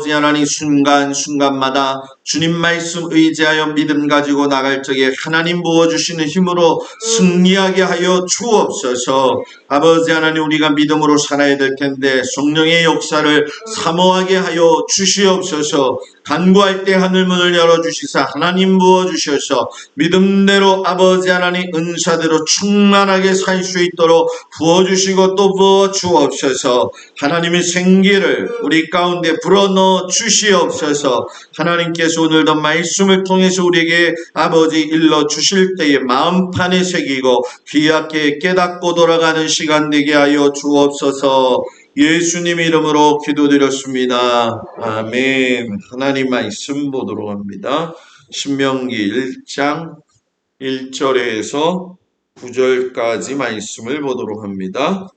아버지 하나님 순간순간마다 주님 말씀 의지하여 믿음 가지고 나갈 적에 하나님 부어주시는 힘으로 승리하게 하여 주옵소서. 아버지 하나님 우리가 믿음으로 살아야 될 텐데 성령의 역사를 사모하게 하여 주시옵소서. 간구할 때 하늘문을 열어주시사 하나님 부어주셔서 믿음대로 아버지 하나님 은사대로 충만하게 살 수 있도록 부어주시고 또 부어주옵소서. 하나님의 생기를 우리 가운데 불어넣어 주시옵소서. 하나님께서 오늘도 말씀을 통해서 우리에게 아버지 일러주실 때에 마음판에 새기고 귀하게 깨닫고 돌아가는 시간 되게 하여 주옵소서. 예수님 이름으로 기도드렸습니다. 아멘. 하나님 말씀 보도록 합니다. 신명기 1장 1절에서 9절까지 말씀을 보도록 합니다.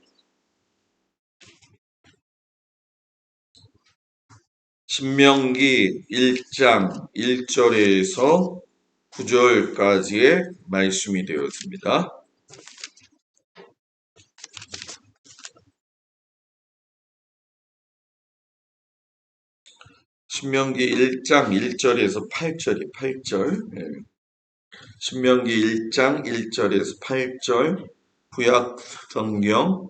신명기 1장 1절에서 9절까지의 말씀이 되었습니다. 신명기 1장 1절에서 8절. 신명기 1장 1절에서 8절, 구약 성경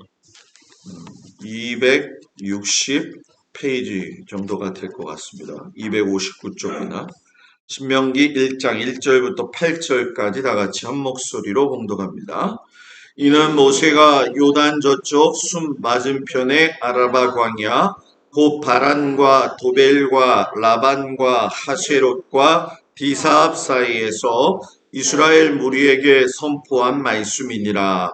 260페이지 정도가 될 것 같습니다. 259쪽이나. 신명기 1장 1절부터 8절까지 다 같이 한 목소리로 봉독합니다. 이는 모세가 요단 저쪽 숨 맞은편의 아라바 광야 곧 바란과 도벨과 라반과 하세롯과 디사압 사이에서 이스라엘 무리에게 선포한 말씀이니라.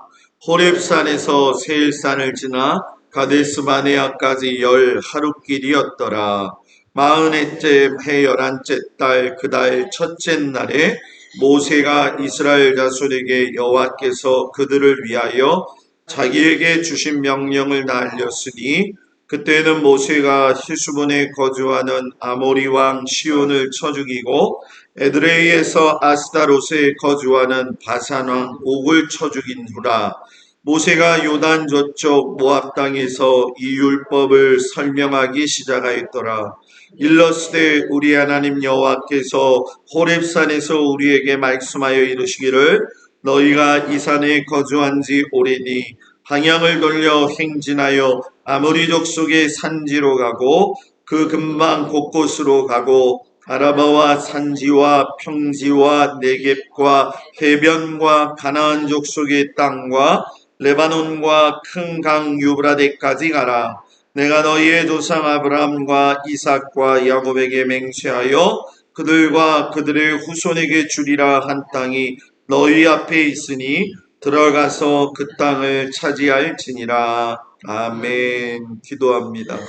호렙산에서 세일산을 지나 가데스 바네아까지 10하룻길이었더라. 40째 해 11째 달 그 달 첫째 날에 모세가 이스라엘 자손에게 여호와께서 그들을 위하여 자기에게 주신 명령을 알렸으니 그때는 모세가 히수본에 거주하는 아모리 왕 시온을 쳐 죽이고 에드레이에서 아스다롯에 거주하는 바산 왕 옥을 쳐 죽인 후라. 모세가 요단 저쪽 모압 땅에서 이 율법을 설명하기 시작하였더라. 일러스되 우리 하나님 여호와께서 호렙산에서 우리에게 말씀하여 이르시기를 너희가 이 산에 거주한 지 오래니 방향을 돌려 행진하여 아모리 족속의 산지로 가고 그 근방 곳곳으로 가고 아라바와 산지와 평지와 네겝과 해변과 가나안 족속의 땅과 레바논과 큰 강 유브라데까지 가라. 내가 너희의 조상 아브라함과 이삭과 야곱에게 맹세하여 그들과 그들의 후손에게 주리라 한 땅이 너희 앞에 있으니 들어가서 그 땅을 차지할지니라. 아멘. 기도합니다.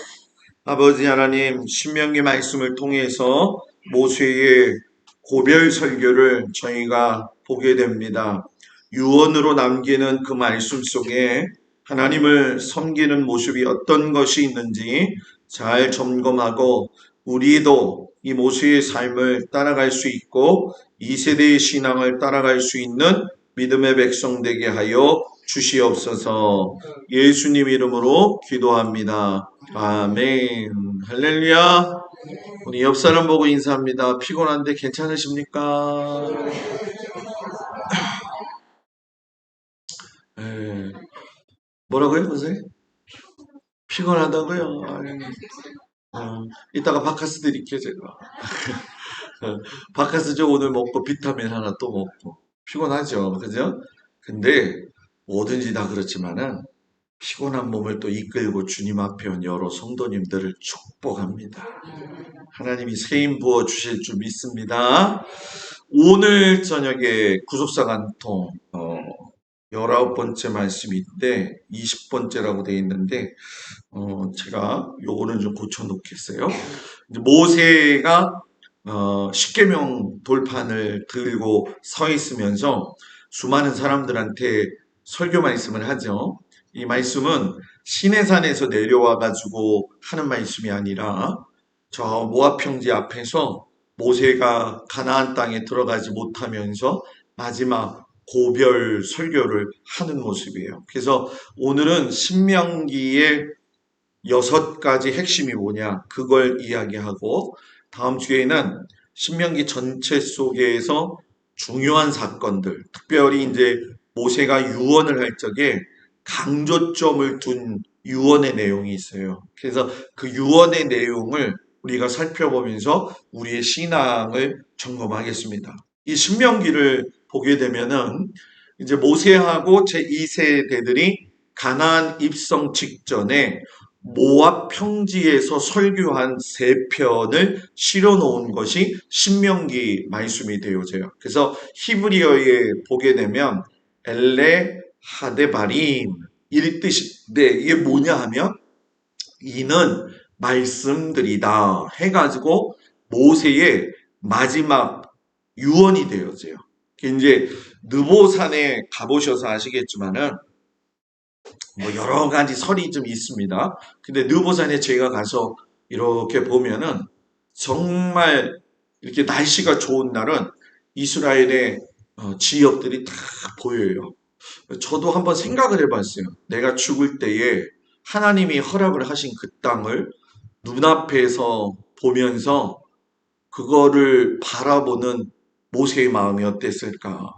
아버지 하나님, 신명기 말씀을 통해서 모세의 고별 설교를 저희가 보게 됩니다. 유언으로 남기는 그 말씀 속에 하나님을 섬기는 모습이 어떤 것이 있는지 잘 점검하고 우리도 이 모세의 삶을 따라갈 수 있고 이 세대의 신앙을 따라갈 수 있는 믿음의 백성 되게 하여 주시옵소서. 예수님 이름으로 기도합니다. 아멘. 할렐루야. 우리 옆 사람 보고 인사합니다. 피곤한데 괜찮으십니까? 뭐라고요, 선생님? 피곤하다고요? 이따가 바카스 드릴게요, 제가. 바카스 저 오늘 먹고 비타민 하나 또 먹고. 피곤하죠, 그죠? 근데 뭐든지 다 그렇지만은 피곤한 몸을 또 이끌고 주님 앞에 온 여러 성도님들을 축복합니다. 하나님이 세임 부어 주실 줄 믿습니다. 오늘 저녁에 구속사 간통 19번째 말씀인데 20번째라고 되어 있는데 제가 요거는 좀 고쳐놓겠어요. 모세가 십계명 돌판을 들고 서 있으면서 수많은 사람들한테 설교 말씀을 하죠. 이 말씀은 시내산에서 내려와 가지고 하는 말씀이 아니라 저 모압 평지 앞에서 모세가 가나안 땅에 들어가지 못하면서 마지막 고별 설교를 하는 모습이에요. 그래서 오늘은 신명기의 6가지 핵심이 뭐냐 그걸 이야기하고 다음 주에는 신명기 전체 속에서 중요한 사건들, 특별히 이제 모세가 유언을 할 적에 강조점을 둔 유언의 내용이 있어요. 그래서 그 유언의 내용을 우리가 살펴보면서 우리의 신앙을 점검하겠습니다. 이 신명기를 보게 되면은 이제 모세하고 제2세대들이 가나안 입성 직전에 모압 평지에서 설교한 3편을 실어놓은 것이 신명기 말씀이 되어져요. 그래서 히브리어에 보게 되면 엘레 하데바림 이 뜻인데 이게 뭐냐 하면 이는 말씀들이다 해가지고 모세의 마지막 유언이 되어져요. 이제 느보산에 가보셔서 아시겠지만은 뭐 여러 가지 설이 좀 있습니다. 근데 느보산에 제가 가서 이렇게 보면은 정말 이렇게 날씨가 좋은 날은 이스라엘의 지역들이 다 보여요. 저도 한번 생각을 해봤어요. 내가 죽을 때에 하나님이 허락을 하신 그 땅을 눈앞에서 보면서 그거를 바라보는 모세의 마음이 어땠을까?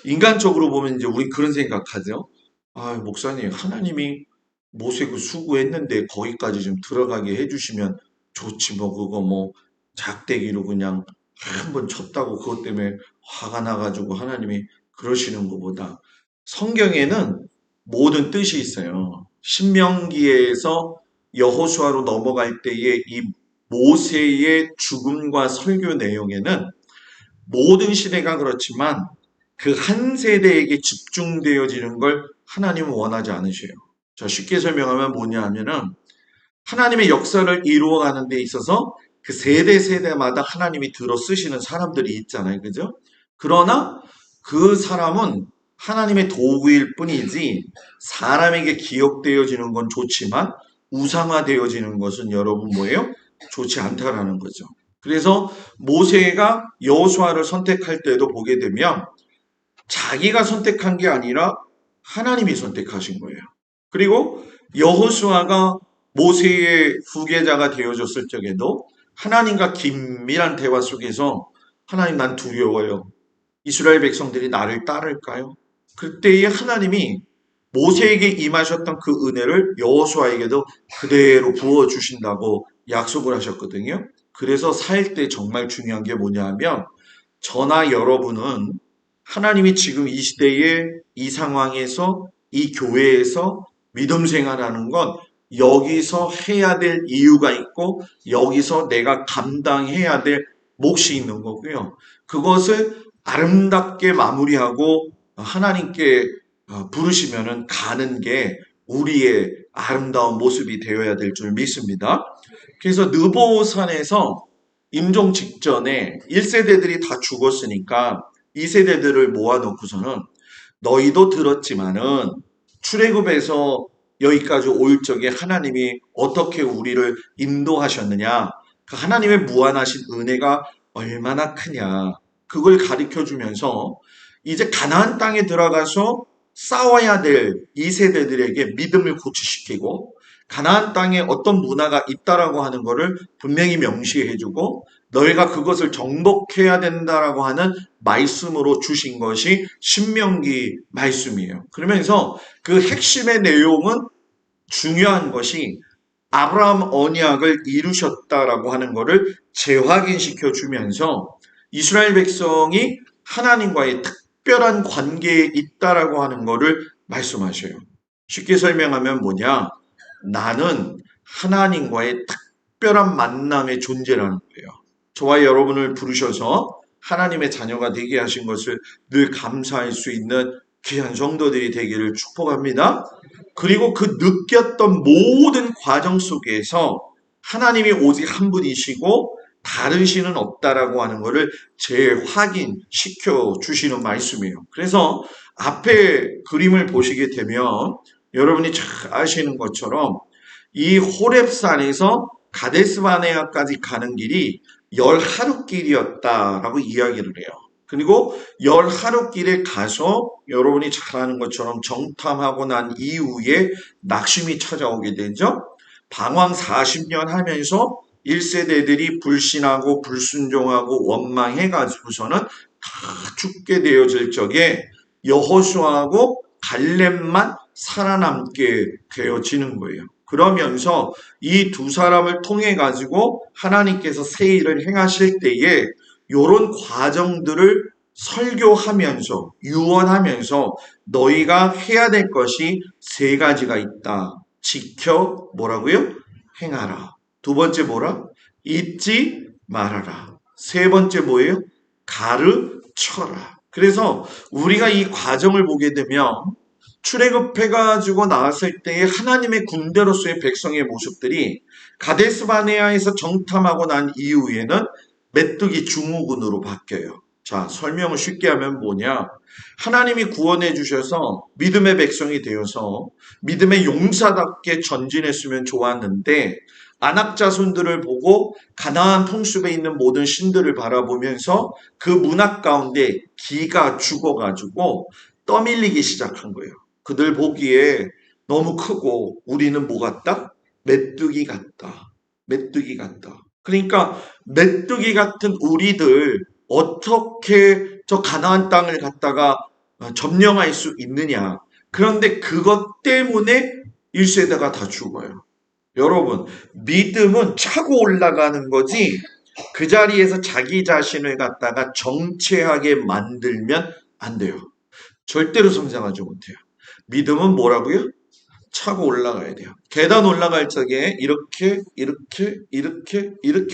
인간적으로 보면 이제 우리 그런 생각하죠. 아, 목사님, 하나님이 모세 그 수고했는데 거기까지 좀 들어가게 해주시면 좋지 뭐 그거 뭐 작대기로 그냥 한번 쳤다고 그것 때문에 화가 나가지고 하나님이 그러시는 것보다 성경에는 모든 뜻이 있어요. 신명기에서 여호수아로 넘어갈 때의 이 모세의 죽음과 설교 내용에는 모든 시대가 그렇지만 그 한 세대에게 집중되어지는 걸 하나님은 원하지 않으셔요. 자, 쉽게 설명하면 뭐냐 하면은 하나님의 역사를 이루어가는 데 있어서 그 세대마다 하나님이 들어 쓰시는 사람들이 있잖아요. 그죠? 그러나 그 사람은 하나님의 도구일 뿐이지 사람에게 기억되어지는 건 좋지만 우상화되어지는 것은 여러분 뭐예요? 좋지 않다라는 거죠. 그래서 모세가 여호수아를 선택할 때도 보게 되면 자기가 선택한 게 아니라 하나님이 선택하신 거예요. 그리고 여호수아가 모세의 후계자가 되어졌을 적에도 하나님과 긴밀한 대화 속에서 하나님 난 두려워요. 이스라엘 백성들이 나를 따를까요? 그때에 하나님이 모세에게 임하셨던 그 은혜를 여호수아에게도 그대로 부어주신다고 약속을 하셨거든요. 그래서 살 때 정말 중요한 게 뭐냐 하면 저나 여러분은 하나님이 지금 이 시대에 이 상황에서 이 교회에서 믿음 생활하는 건 여기서 해야 될 이유가 있고 여기서 내가 감당해야 될 몫이 있는 거고요. 그것을 아름답게 마무리하고 하나님께 부르시면은 가는 게 우리의 아름다운 모습이 되어야 될 줄 믿습니다. 그래서 느보산에서 임종 직전에 1세대들이 다 죽었으니까 2세대들을 모아놓고서는 너희도 들었지만은 출애굽에서 여기까지 올 적에 하나님이 어떻게 우리를 인도하셨느냐 그 하나님의 무한하신 은혜가 얼마나 크냐 그걸 가르쳐 주면서 이제 가나안 땅에 들어가서 싸워야 될 2세대들에게 믿음을 고취시키고 가나안 땅에 어떤 문화가 있다라고 하는 것을 분명히 명시해주고 너희가 그것을 정복해야 된다라고 하는 말씀으로 주신 것이 신명기 말씀이에요. 그러면서 그 핵심의 내용은 중요한 것이 아브라함 언약을 이루셨다라고 하는 것을 재확인시켜 주면서 이스라엘 백성이 하나님과의 특별한 관계에 있다라고 하는 것을 말씀하셔요. 쉽게 설명하면 뭐냐? 나는 하나님과의 특별한 만남의 존재라는 거예요. 저와 여러분을 부르셔서 하나님의 자녀가 되게 하신 것을 늘 감사할 수 있는 귀한 성도들이 되기를 축복합니다. 그리고 그 느꼈던 모든 과정 속에서 하나님이 오직 한 분이시고 다른 신은 없다라고 하는 것을 재확인시켜 주시는 말씀이에요. 그래서 앞에 그림을 보시게 되면 여러분이 잘 아시는 것처럼 이 호렙산에서 가데스바네아까지 가는 길이 10하루길이었다라고 이야기를 해요. 그리고 10하루길에 가서 여러분이 잘 아는 것처럼 정탐하고 난 이후에 낙심이 찾아오게 되죠. 방황 40년 하면서 1세대들이 불신하고 불순종하고 원망해가지고서는 다 죽게 되어질 적에 여호수아하고 갈렙만 살아남게 되어지는 거예요. 그러면서 이 두 사람을 통해 가지고 하나님께서 새 일을 행하실 때에 이런 과정들을 설교하면서 유언하면서 너희가 해야 될 것이 세 가지가 있다. 지켜 뭐라고요? 행하라. 두 번째 뭐라? 잊지 말아라. 세 번째 뭐예요? 가르쳐라. 그래서 우리가 이 과정을 보게 되면 출애굽해가지고 나왔을 때의 하나님의 군대로서의 백성의 모습들이 가데스 바네아에서 정탐하고 난 이후에는 메뚜기 증후군으로 바뀌어요. 자, 설명을 쉽게 하면 뭐냐? 하나님이 구원해 주셔서 믿음의 백성이 되어서 믿음의 용사답게 전진했으면 좋았는데 아낙 자손들을 보고 가나안 풍습에 있는 모든 신들을 바라보면서 그 문화 가운데 기가 죽어가지고 떠밀리기 시작한 거예요. 그들 보기에 너무 크고 우리는 뭐 같다? 메뚜기 같다. 메뚜기 같다. 그러니까 메뚜기 같은 우리들 어떻게 저 가나안 땅을 갖다가 점령할 수 있느냐. 그런데 그것 때문에 1세대가 다 죽어요. 여러분, 믿음은 차고 올라가는 거지 그 자리에서 자기 자신을 갖다가 정체하게 만들면 안 돼요. 절대로 성장하지 못해요. 믿음은 뭐라고요? 차고 올라가야 돼요. 계단 올라갈 적에 이렇게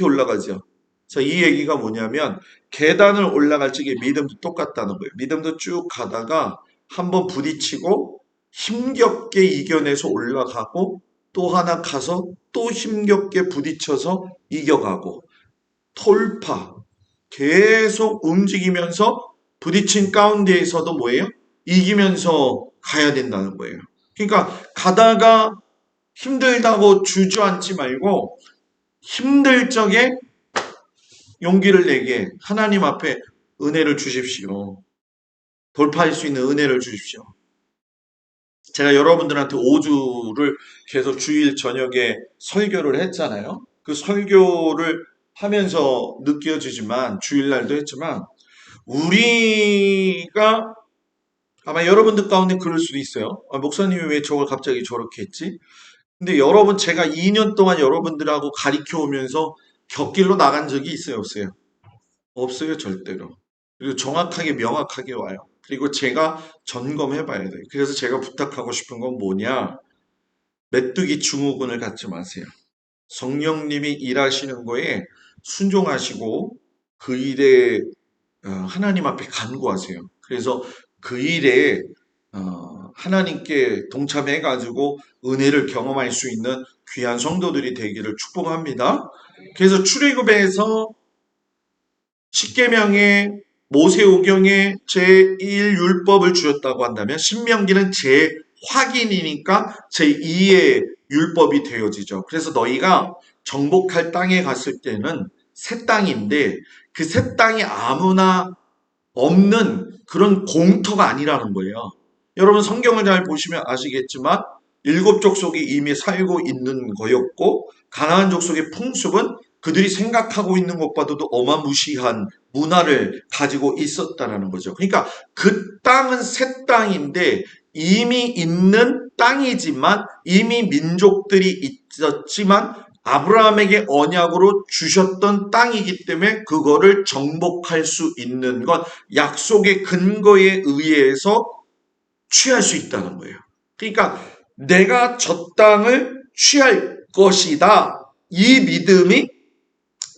올라가죠. 자, 이 얘기가 뭐냐면 계단을 올라갈 적에 믿음도 똑같다는 거예요. 믿음도 쭉 가다가 한번 부딪히고 힘겹게 이겨내서 올라가고 또 하나 가서 또 힘겹게 부딪혀서 이겨가고 돌파 계속 움직이면서 부딪힌 가운데에서도 뭐예요? 이기면서 가야 된다는 거예요. 그러니까 가다가 힘들다고 주저앉지 말고 힘들 적에 용기를 내게 하나님 앞에 은혜를 주십시오. 돌파할 수 있는 은혜를 주십시오. 제가 여러분들한테 5주를 계속 주일 저녁에 설교를 했잖아요. 그 설교를 하면서 느껴지지만 주일날도 했지만 우리가 아마 여러분들 가운데 그럴 수도 있어요. 목사님이 왜 저걸 갑자기 저렇게 했지? 근데 여러분 제가 2년 동안 여러분들하고 가르쳐 오면서 곁길로 나간 적이 있어요, 없어요? 없어요, 절대로. 그리고 정확하게 명확하게 와요. 그리고 제가 점검해 봐야 돼요. 그래서 제가 부탁하고 싶은 건 뭐냐? 메뚜기 증후군을 갖지 마세요. 성령님이 일하시는 거에 순종하시고 그 일에 하나님 앞에 간구하세요. 그래서 그 일에 하나님께 동참해가지고 은혜를 경험할 수 있는 귀한 성도들이 되기를 축복합니다. 그래서 출애굽에서 십계명에 모세오경에 제1율법을 주셨다고 한다면 신명기는 재확인이니까 제2의 율법이 되어지죠. 그래서 너희가 정복할 땅에 갔을 때는 새 땅인데 그 새 땅이 아무나 없는 그런 공터가 아니라는 거예요. 여러분 성경을 잘 보시면 아시겠지만 일곱 족속이 이미 살고 있는 거였고 가나안 족속의 풍습은 그들이 생각하고 있는 것보다도 어마무시한 문화를 가지고 있었다는 거죠. 그러니까 그 땅은 새 땅인데 이미 있는 땅이지만 이미 민족들이 있었지만 아브라함에게 언약으로 주셨던 땅이기 때문에 그거를 정복할 수 있는 건 약속의 근거에 의해서 취할 수 있다는 거예요. 그러니까 내가 저 땅을 취할 것이다. 이 믿음이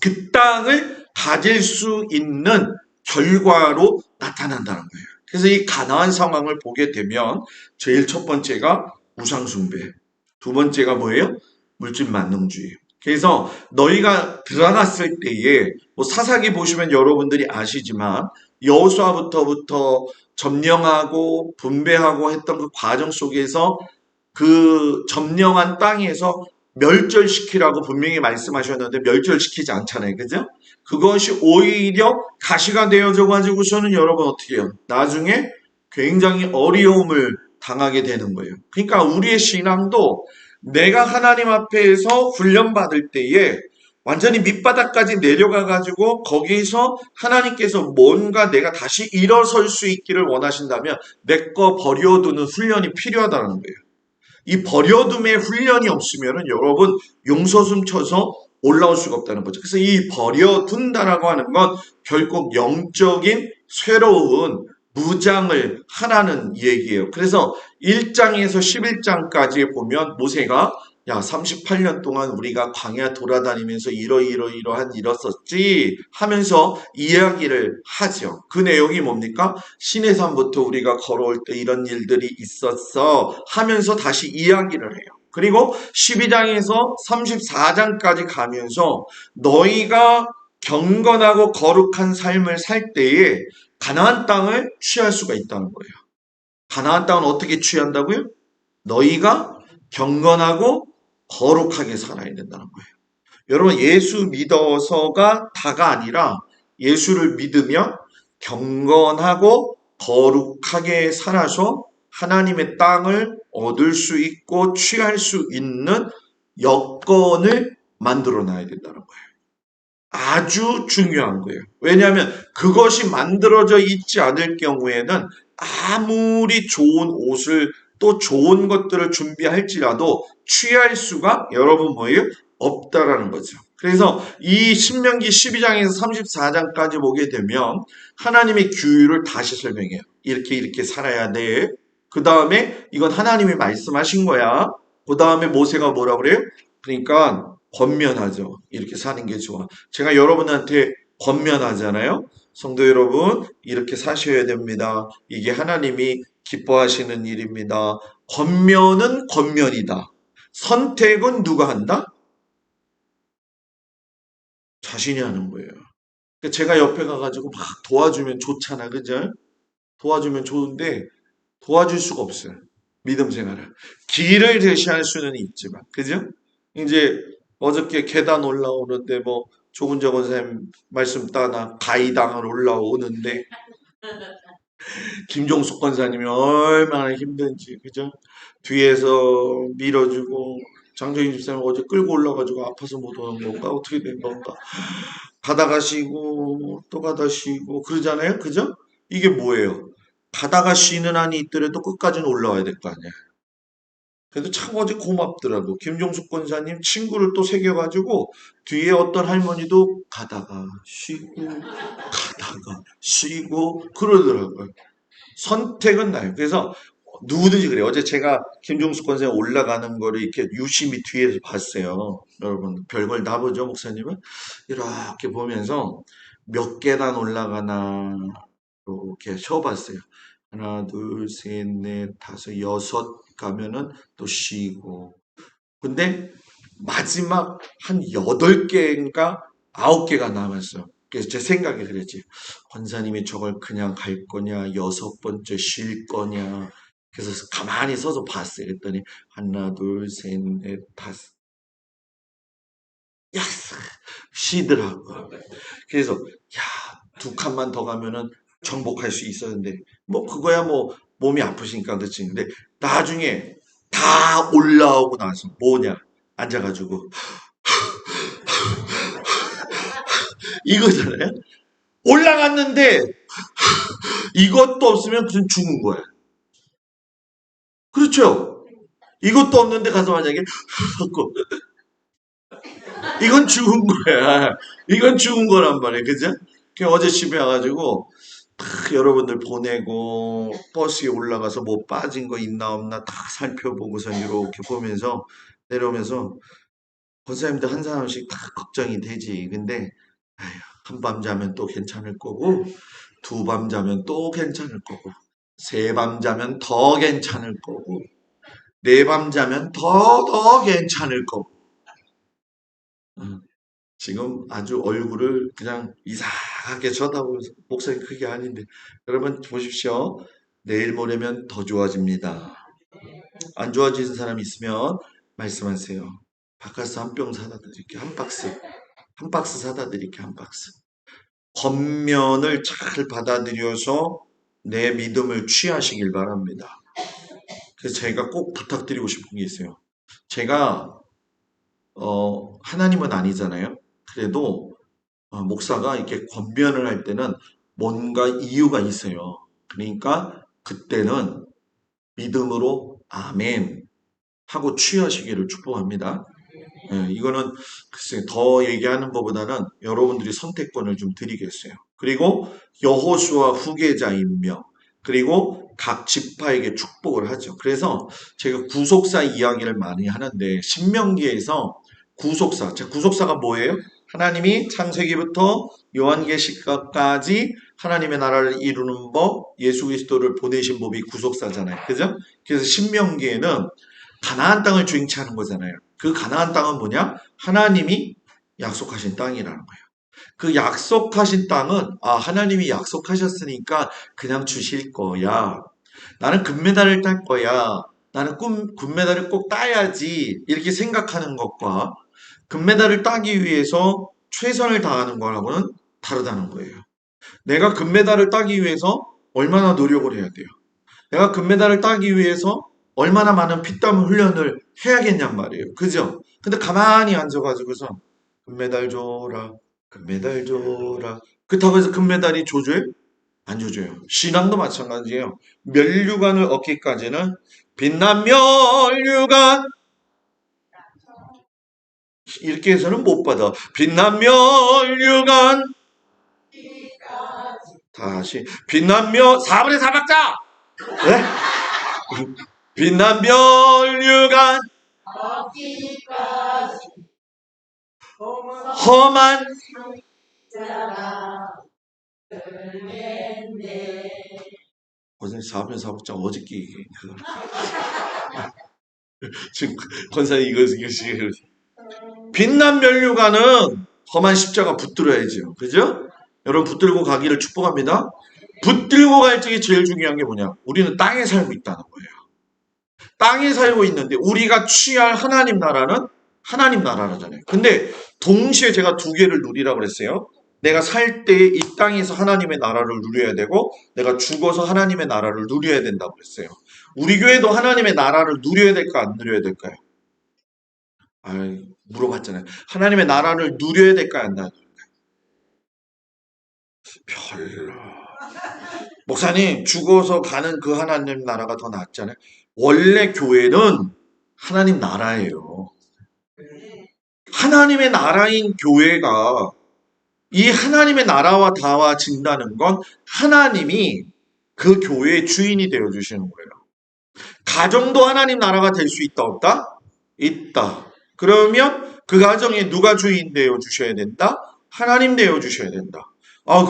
그 땅을 가질 수 있는 결과로 나타난다는 거예요. 그래서 이 가나안 상황을 보게 되면 제일 첫 번째가 우상숭배, 두 번째가 뭐예요? 물질 만능주의. 그래서 너희가 들어갔을 때에 뭐 사사기 보시면 여러분들이 아시지만 여호수아부터 점령하고 분배하고 했던 그 과정 속에서 그 점령한 땅에서 멸절시키라고 분명히 말씀하셨는데 멸절시키지 않잖아요. 그죠? 그것이 오히려 가시가 되어져 가지고서는 여러분 어떻게 해요? 나중에 굉장히 어려움을 당하게 되는 거예요. 그러니까 우리의 신앙도 내가 하나님 앞에서 훈련받을 때에 완전히 밑바닥까지 내려가가지고 거기서 하나님께서 뭔가 내가 다시 일어설 수 있기를 원하신다면 내 거 버려두는 훈련이 필요하다는 거예요. 이 버려둠의 훈련이 없으면 여러분 용서숨 쳐서 올라올 수가 없다는 거죠. 그래서 이 버려둔다라고 하는 건 결국 영적인 새로운 무장을 하라는 얘기예요. 그래서 1장에서 11장까지 보면 모세가 야 38년 동안 우리가 광야 돌아다니면서 이러이러이러한 일었었지 하면서 이야기를 하죠. 그 내용이 뭡니까? 시내산부터 우리가 걸어올 때 이런 일들이 있었어 하면서 다시 이야기를 해요. 그리고 12장에서 34장까지 가면서 너희가 경건하고 거룩한 삶을 살 때에 가나안 땅을 취할 수가 있다는 거예요. 가나안 땅은 어떻게 취한다고요? 너희가 경건하고 거룩하게 살아야 된다는 거예요. 여러분 예수 믿어서가 다가 아니라 예수를 믿으면 경건하고 거룩하게 살아서 하나님의 땅을 얻을 수 있고 취할 수 있는 여건을 만들어 놔야 된다는 거예요. 아주 중요한 거예요. 왜냐하면 그것이 만들어져 있지 않을 경우에는 아무리 좋은 옷을 또 좋은 것들을 준비할지라도 취할 수가 여러분 뭐예요? 없다라는 거죠. 그래서 이 신명기 12장에서 34장까지 보게 되면 하나님의 규율을 다시 설명해요. 이렇게 살아야 돼. 그 다음에 이건 하나님이 말씀하신 거야. 그 다음에 모세가 뭐라 그래요? 그러니까 권면하죠. 이렇게 사는 게 좋아. 제가 여러분한테 권면하잖아요. 성도 여러분, 이렇게 사셔야 됩니다. 이게 하나님이 기뻐하시는 일입니다. 권면은 권면이다. 선택은 누가 한다? 자신이 하는 거예요. 그러니까 제가 옆에 가가지고 막 도와주면 좋잖아. 그죠? 도와주면 좋은데 도와줄 수가 없어요. 믿음 생활을. 길을 제시할 수는 있지만. 그죠? 이제 어저께 계단 올라오는데 뭐 조근재 권사님 말씀 따나 가이당을 올라오는데 김종숙 권사님이 얼마나 힘든지 그죠? 뒤에서 밀어주고 장정희 집사님 어제 끌고 올라가지고 아파서 못 오는 건가 어떻게 된 건가 가다가 쉬고 또 가다 쉬고 그러잖아요 그죠? 이게 뭐예요? 가다가 쉬는 한이 있더라도 끝까지는 올라와야 될 거 아니야. 그래도 참 어제 고맙더라고. 김종숙 권사님 친구를 또 새겨가지고 뒤에 어떤 할머니도 가다가 쉬고 가다가 쉬고 그러더라고요. 선택은 나요. 그래서 누구든지 그래요. 어제 제가 김종숙 권사님 올라가는 거를 이렇게 유심히 뒤에서 봤어요. 여러분 별걸 다 보죠 목사님은? 이렇게 보면서 몇 계단 올라가나 이렇게 쉬어봤어요. 하나, 둘, 셋, 넷, 다섯, 여섯 가면은 또 쉬고. 근데 마지막 한 8개인가 9개가 남았어. 그래서 제 생각이 그랬지. 권사님이 저걸 그냥 갈 거냐, 6번째 쉴 거냐. 그래서 가만히 서서 봤어요. 그랬더니 하나, 둘, 셋, 넷, 다섯. 야, 쉬더라고. 그래서 야, 2칸만 더 가면은 정복할 수 있었는데 뭐 그거야 뭐 몸이 아프시니까 그렇지. 근데 나중에 다 올라오고 나서 뭐냐 앉아가지고 이거잖아요. 올라갔는데 이것도 없으면 그냥 죽은 거야. 그렇죠? 이것도 없는데 가서 만약에 하고 이건 죽은 거야. 이건 죽은 거란 말이에요. 그죠? 어제 집에 와가지고 여러분들 보내고 버스에 올라가서 뭐 빠진 거 있나 없나 다 살펴보고선 이렇게 보면서 내려오면서 권사님들 한 사람씩 다 걱정이 되지. 근데 한밤 자면 또 괜찮을 거고 2밤 자면 또 괜찮을 거고 3밤 자면 더 괜찮을 거고 4밤 자면 더 괜찮을 거고 지금 아주 얼굴을 그냥 이상하게 쳐다보면서 목소리 그게 아닌데 여러분 보십시오. 내일 모레면 더 좋아집니다. 안 좋아지는 사람 있으면 말씀하세요. 바카스 한 병 사다 드릴게요. 한 박스 사다 드릴게요. 한 박스. 겉면을 잘 받아들여서 내 믿음을 취하시길 바랍니다. 그래서 제가 꼭 부탁드리고 싶은 게 있어요. 제가 하나님은 아니잖아요. 그래도 목사가 이렇게 권면을 할 때는 뭔가 이유가 있어요. 그러니까 그때는 믿음으로 아멘 하고 취하시기를 축복합니다. 예, 이거는 글쎄 더 얘기하는 것보다는 여러분들이 선택권을 좀 드리겠어요. 그리고 여호수아 후계자이며 그리고 각 지파에게 축복을 하죠. 그래서 제가 구속사 이야기를 많이 하는데 신명기에서 구속사, 자, 구속사가 뭐예요? 하나님이 창세기부터 요한계시까지 하나님의 나라를 이루는 법, 예수 그리스도를 보내신 법이 구속사잖아요. 그죠? 그래서 신명기에는 가나안 땅을 주행치하는 거잖아요. 그 가나안 땅은 뭐냐? 하나님이 약속하신 땅이라는 거예요. 그 약속하신 땅은 하나님이 약속하셨으니까 그냥 주실 거야. 나는 금메달을 딸 거야. 나는 금메달을 꼭 따야지. 이렇게 생각하는 것과 금메달을 따기 위해서 최선을 다하는 거하고는 다르다는 거예요. 내가 금메달을 따기 위해서 얼마나 노력을 해야 돼요. 내가 금메달을 따기 위해서 얼마나 많은 피땀 훈련을 해야겠냔 말이에요. 그죠? 근데 가만히 앉아가지고서 금메달 줘라, 금메달 줘라. 그렇다고 해서 금메달이 조져요? 안 조져요. 신앙도 마찬가지예요. 면류관을 얻기까지는 빛난 면류관 이렇게 해서는 못 받아. 빛난 면류관 다시 빛난 면 4분의 4박자 네? 빛난 면류관 험한 권사님 4편 4박자 어저께 얘기해. 지금 권사님 이거 빛난 면류관은 험한 십자가 붙들어야죠. 그죠? 여러분 붙들고 가기를 축복합니다. 붙들고 갈 적이 제일 중요한 게 뭐냐? 우리는 땅에 살고 있다는 거예요. 땅에 살고 있는데 우리가 취할 하나님 나라는 하나님 나라라잖아요. 근데 동시에 제가 두 개를 누리라고 그랬어요. 내가 살 때 이 땅에서 하나님의 나라를 누려야 되고 내가 죽어서 하나님의 나라를 누려야 된다고 그랬어요. 우리 교회도 하나님의 나라를 누려야 될까 안 누려야 될까요? 물어봤잖아요. 하나님의 나라를 누려야 될까요 안 누려야 될까요? 별로. 목사님 죽어서 가는 그 하나님 나라가 더 낫잖아요. 원래 교회는 하나님 나라예요. 하나님의 나라인 교회가 이 하나님의 나라와 닿아진다는 건 하나님이 그 교회의 주인이 되어 주시는 거예요. 가정도 하나님 나라가 될 수 있다 없다? 있다. 그러면 그 가정에 누가 주인 되어 주셔야 된다? 하나님 되어 주셔야 된다.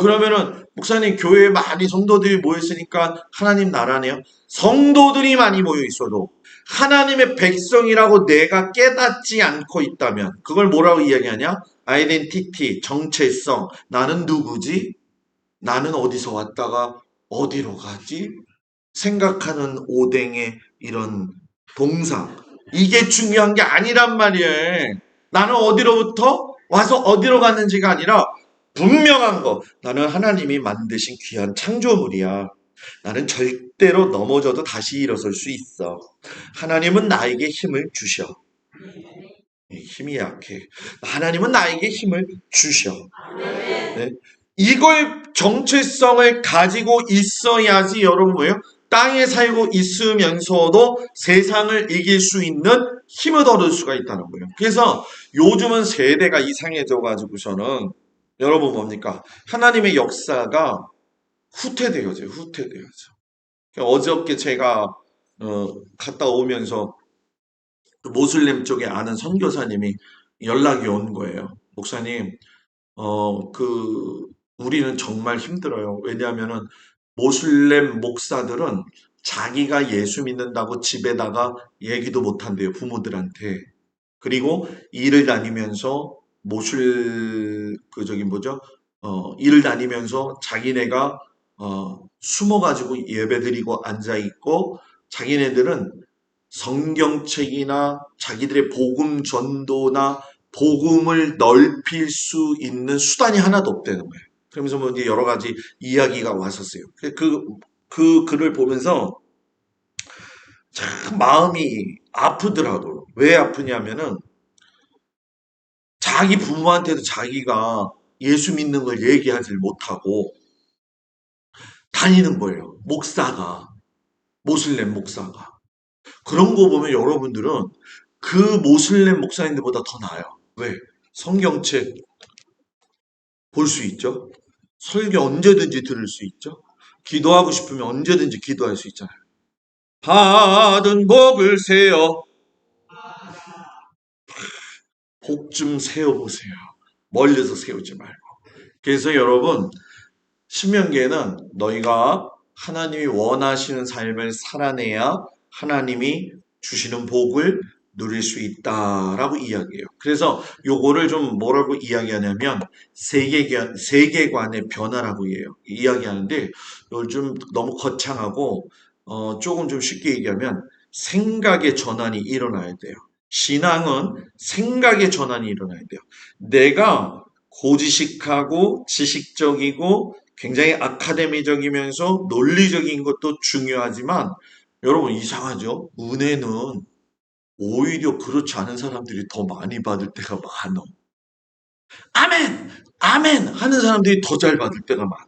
그러면은 목사님 교회에 많이 성도들이 모였으니까 하나님 나라네요. 성도들이 많이 모여 있어도 하나님의 백성이라고 내가 깨닫지 않고 있다면 그걸 뭐라고 이야기하냐? 아이덴티티, 정체성. 나는 누구지? 나는 어디서 왔다가 어디로 가지? 생각하는 오뎅의 이런 동상. 이게 중요한 게 아니란 말이에요. 나는 어디로부터 와서 어디로 갔는지가 아니라 분명한 거. 나는 하나님이 만드신 귀한 창조물이야. 나는 절대로 넘어져도 다시 일어설 수 있어. 하나님은 나에게 힘을 주셔. 힘이 약해. 하나님은 나에게 힘을 주셔. 네? 이걸 정체성을 가지고 있어야지 여러분 뭐예요? 땅에 살고 있으면서도 세상을 이길 수 있는 힘을 얻을 수가 있다는 거예요. 그래서 요즘은 세대가 이상해져 가지고서는 여러분 뭡니까? 하나님의 역사가 후퇴되어져요. 후퇴되어져. 어저께 제가 갔다 오면서 그 모슬렘 쪽에 아는 선교사님이 연락이 온 거예요. 목사님, 우리는 정말 힘들어요. 왜냐하면은 모슬렘 목사들은 자기가 예수 믿는다고 집에다가 얘기도 못한대요. 부모들한테. 그리고 일을 다니면서 일을 다니면서 자기네가 숨어가지고 예배드리고 앉아있고 자기네들은 성경책이나 자기들의 복음 전도나 복음을 넓힐 수 있는 수단이 하나도 없다는 거예요. 그러면서 뭐 이제 여러 가지 이야기가 왔었어요. 그 글을 보면서 참 마음이 아프더라고요. 왜 아프냐면은 자기 부모한테도 자기가 예수 믿는 걸 얘기하지 못하고 다니는 거예요. 목사가, 모슬렘 목사가. 그런 거 보면 여러분들은 그 모슬렘 목사님들보다 더 나아요. 왜? 성경책 볼 수 있죠? 설교 언제든지 들을 수 있죠? 기도하고 싶으면 언제든지 기도할 수 있잖아요. 받은 복을 세어 복 좀 세워보세요. 멀리서 세우지 말고. 그래서 여러분 신명기에는 너희가 하나님이 원하시는 삶을 살아내야 하나님이 주시는 복을 누릴 수 있다라고 이야기해요. 그래서 요거를 좀 뭐라고 이야기하냐면 세계관의 변화라고 해요. 이야기하는데 요즘 너무 거창하고 조금 좀 쉽게 얘기하면 생각의 전환이 일어나야 돼요. 신앙은 생각의 전환이 일어나야 돼요. 내가 고지식하고 지식적이고 굉장히 아카데미적이면서 논리적인 것도 중요하지만 여러분 이상하죠? 은혜는 오히려 그렇지 않은 사람들이 더 많이 받을 때가 많아. 아멘! 아멘! 하는 사람들이 더 잘 받을 때가 많아.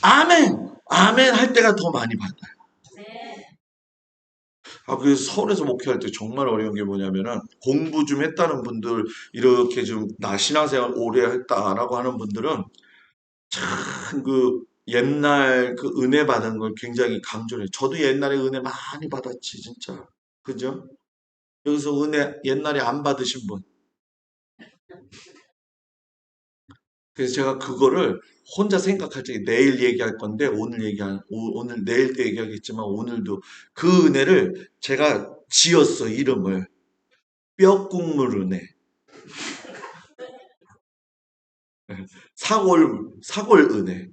아멘! 아멘! 할 때가 더 많이 받아요. 그래서 서울에서 목회할 때 정말 어려운 게 뭐냐면은 공부 좀 했다는 분들, 이렇게 좀 나 신앙생활 오래 했다라고 하는 분들은 참 옛날 그 은혜 받은 걸 굉장히 강조해. 저도 옛날에 은혜 많이 받았지, 진짜. 그죠? 여기서 은혜 옛날에 안 받으신 분. 그래서 제가 그거를 혼자 생각할 때 내일 얘기할 건데 오늘 내일 때 얘기하겠지만 오늘도 그 은혜를 제가 지었어, 이름을. 뼈국물 은혜. 사골 은혜.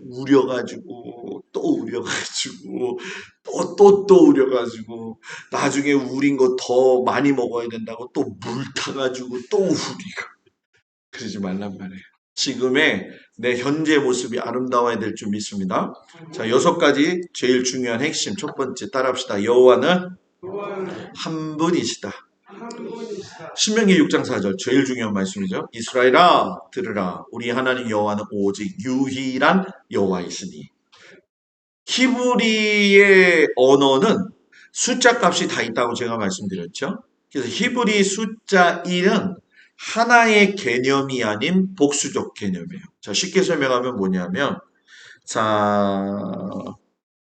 우려가지고 또 우려가지고 또 우려가지고 나중에 우린 거 더 많이 먹어야 된다고 또 물 타가지고 또 우리가 그러지 말란 말이에요. 지금의 내 현재 모습이 아름다워야 될 줄 믿습니다. 자, 6가지 제일 중요한 핵심. 첫 번째 따라합시다. 여호와는 한 분이시다. 신명기 6장 4절 제일 중요한 말씀이죠. 이스라엘아 들으라 우리 하나님 여호와는 오직 유일한 여호와이시니. 히브리의 언어는 숫자 값이 다 있다고 제가 말씀드렸죠. 그래서 히브리 숫자 1은 하나의 개념이 아닌 복수적 개념이에요. 자, 쉽게 설명하면 뭐냐면, 자,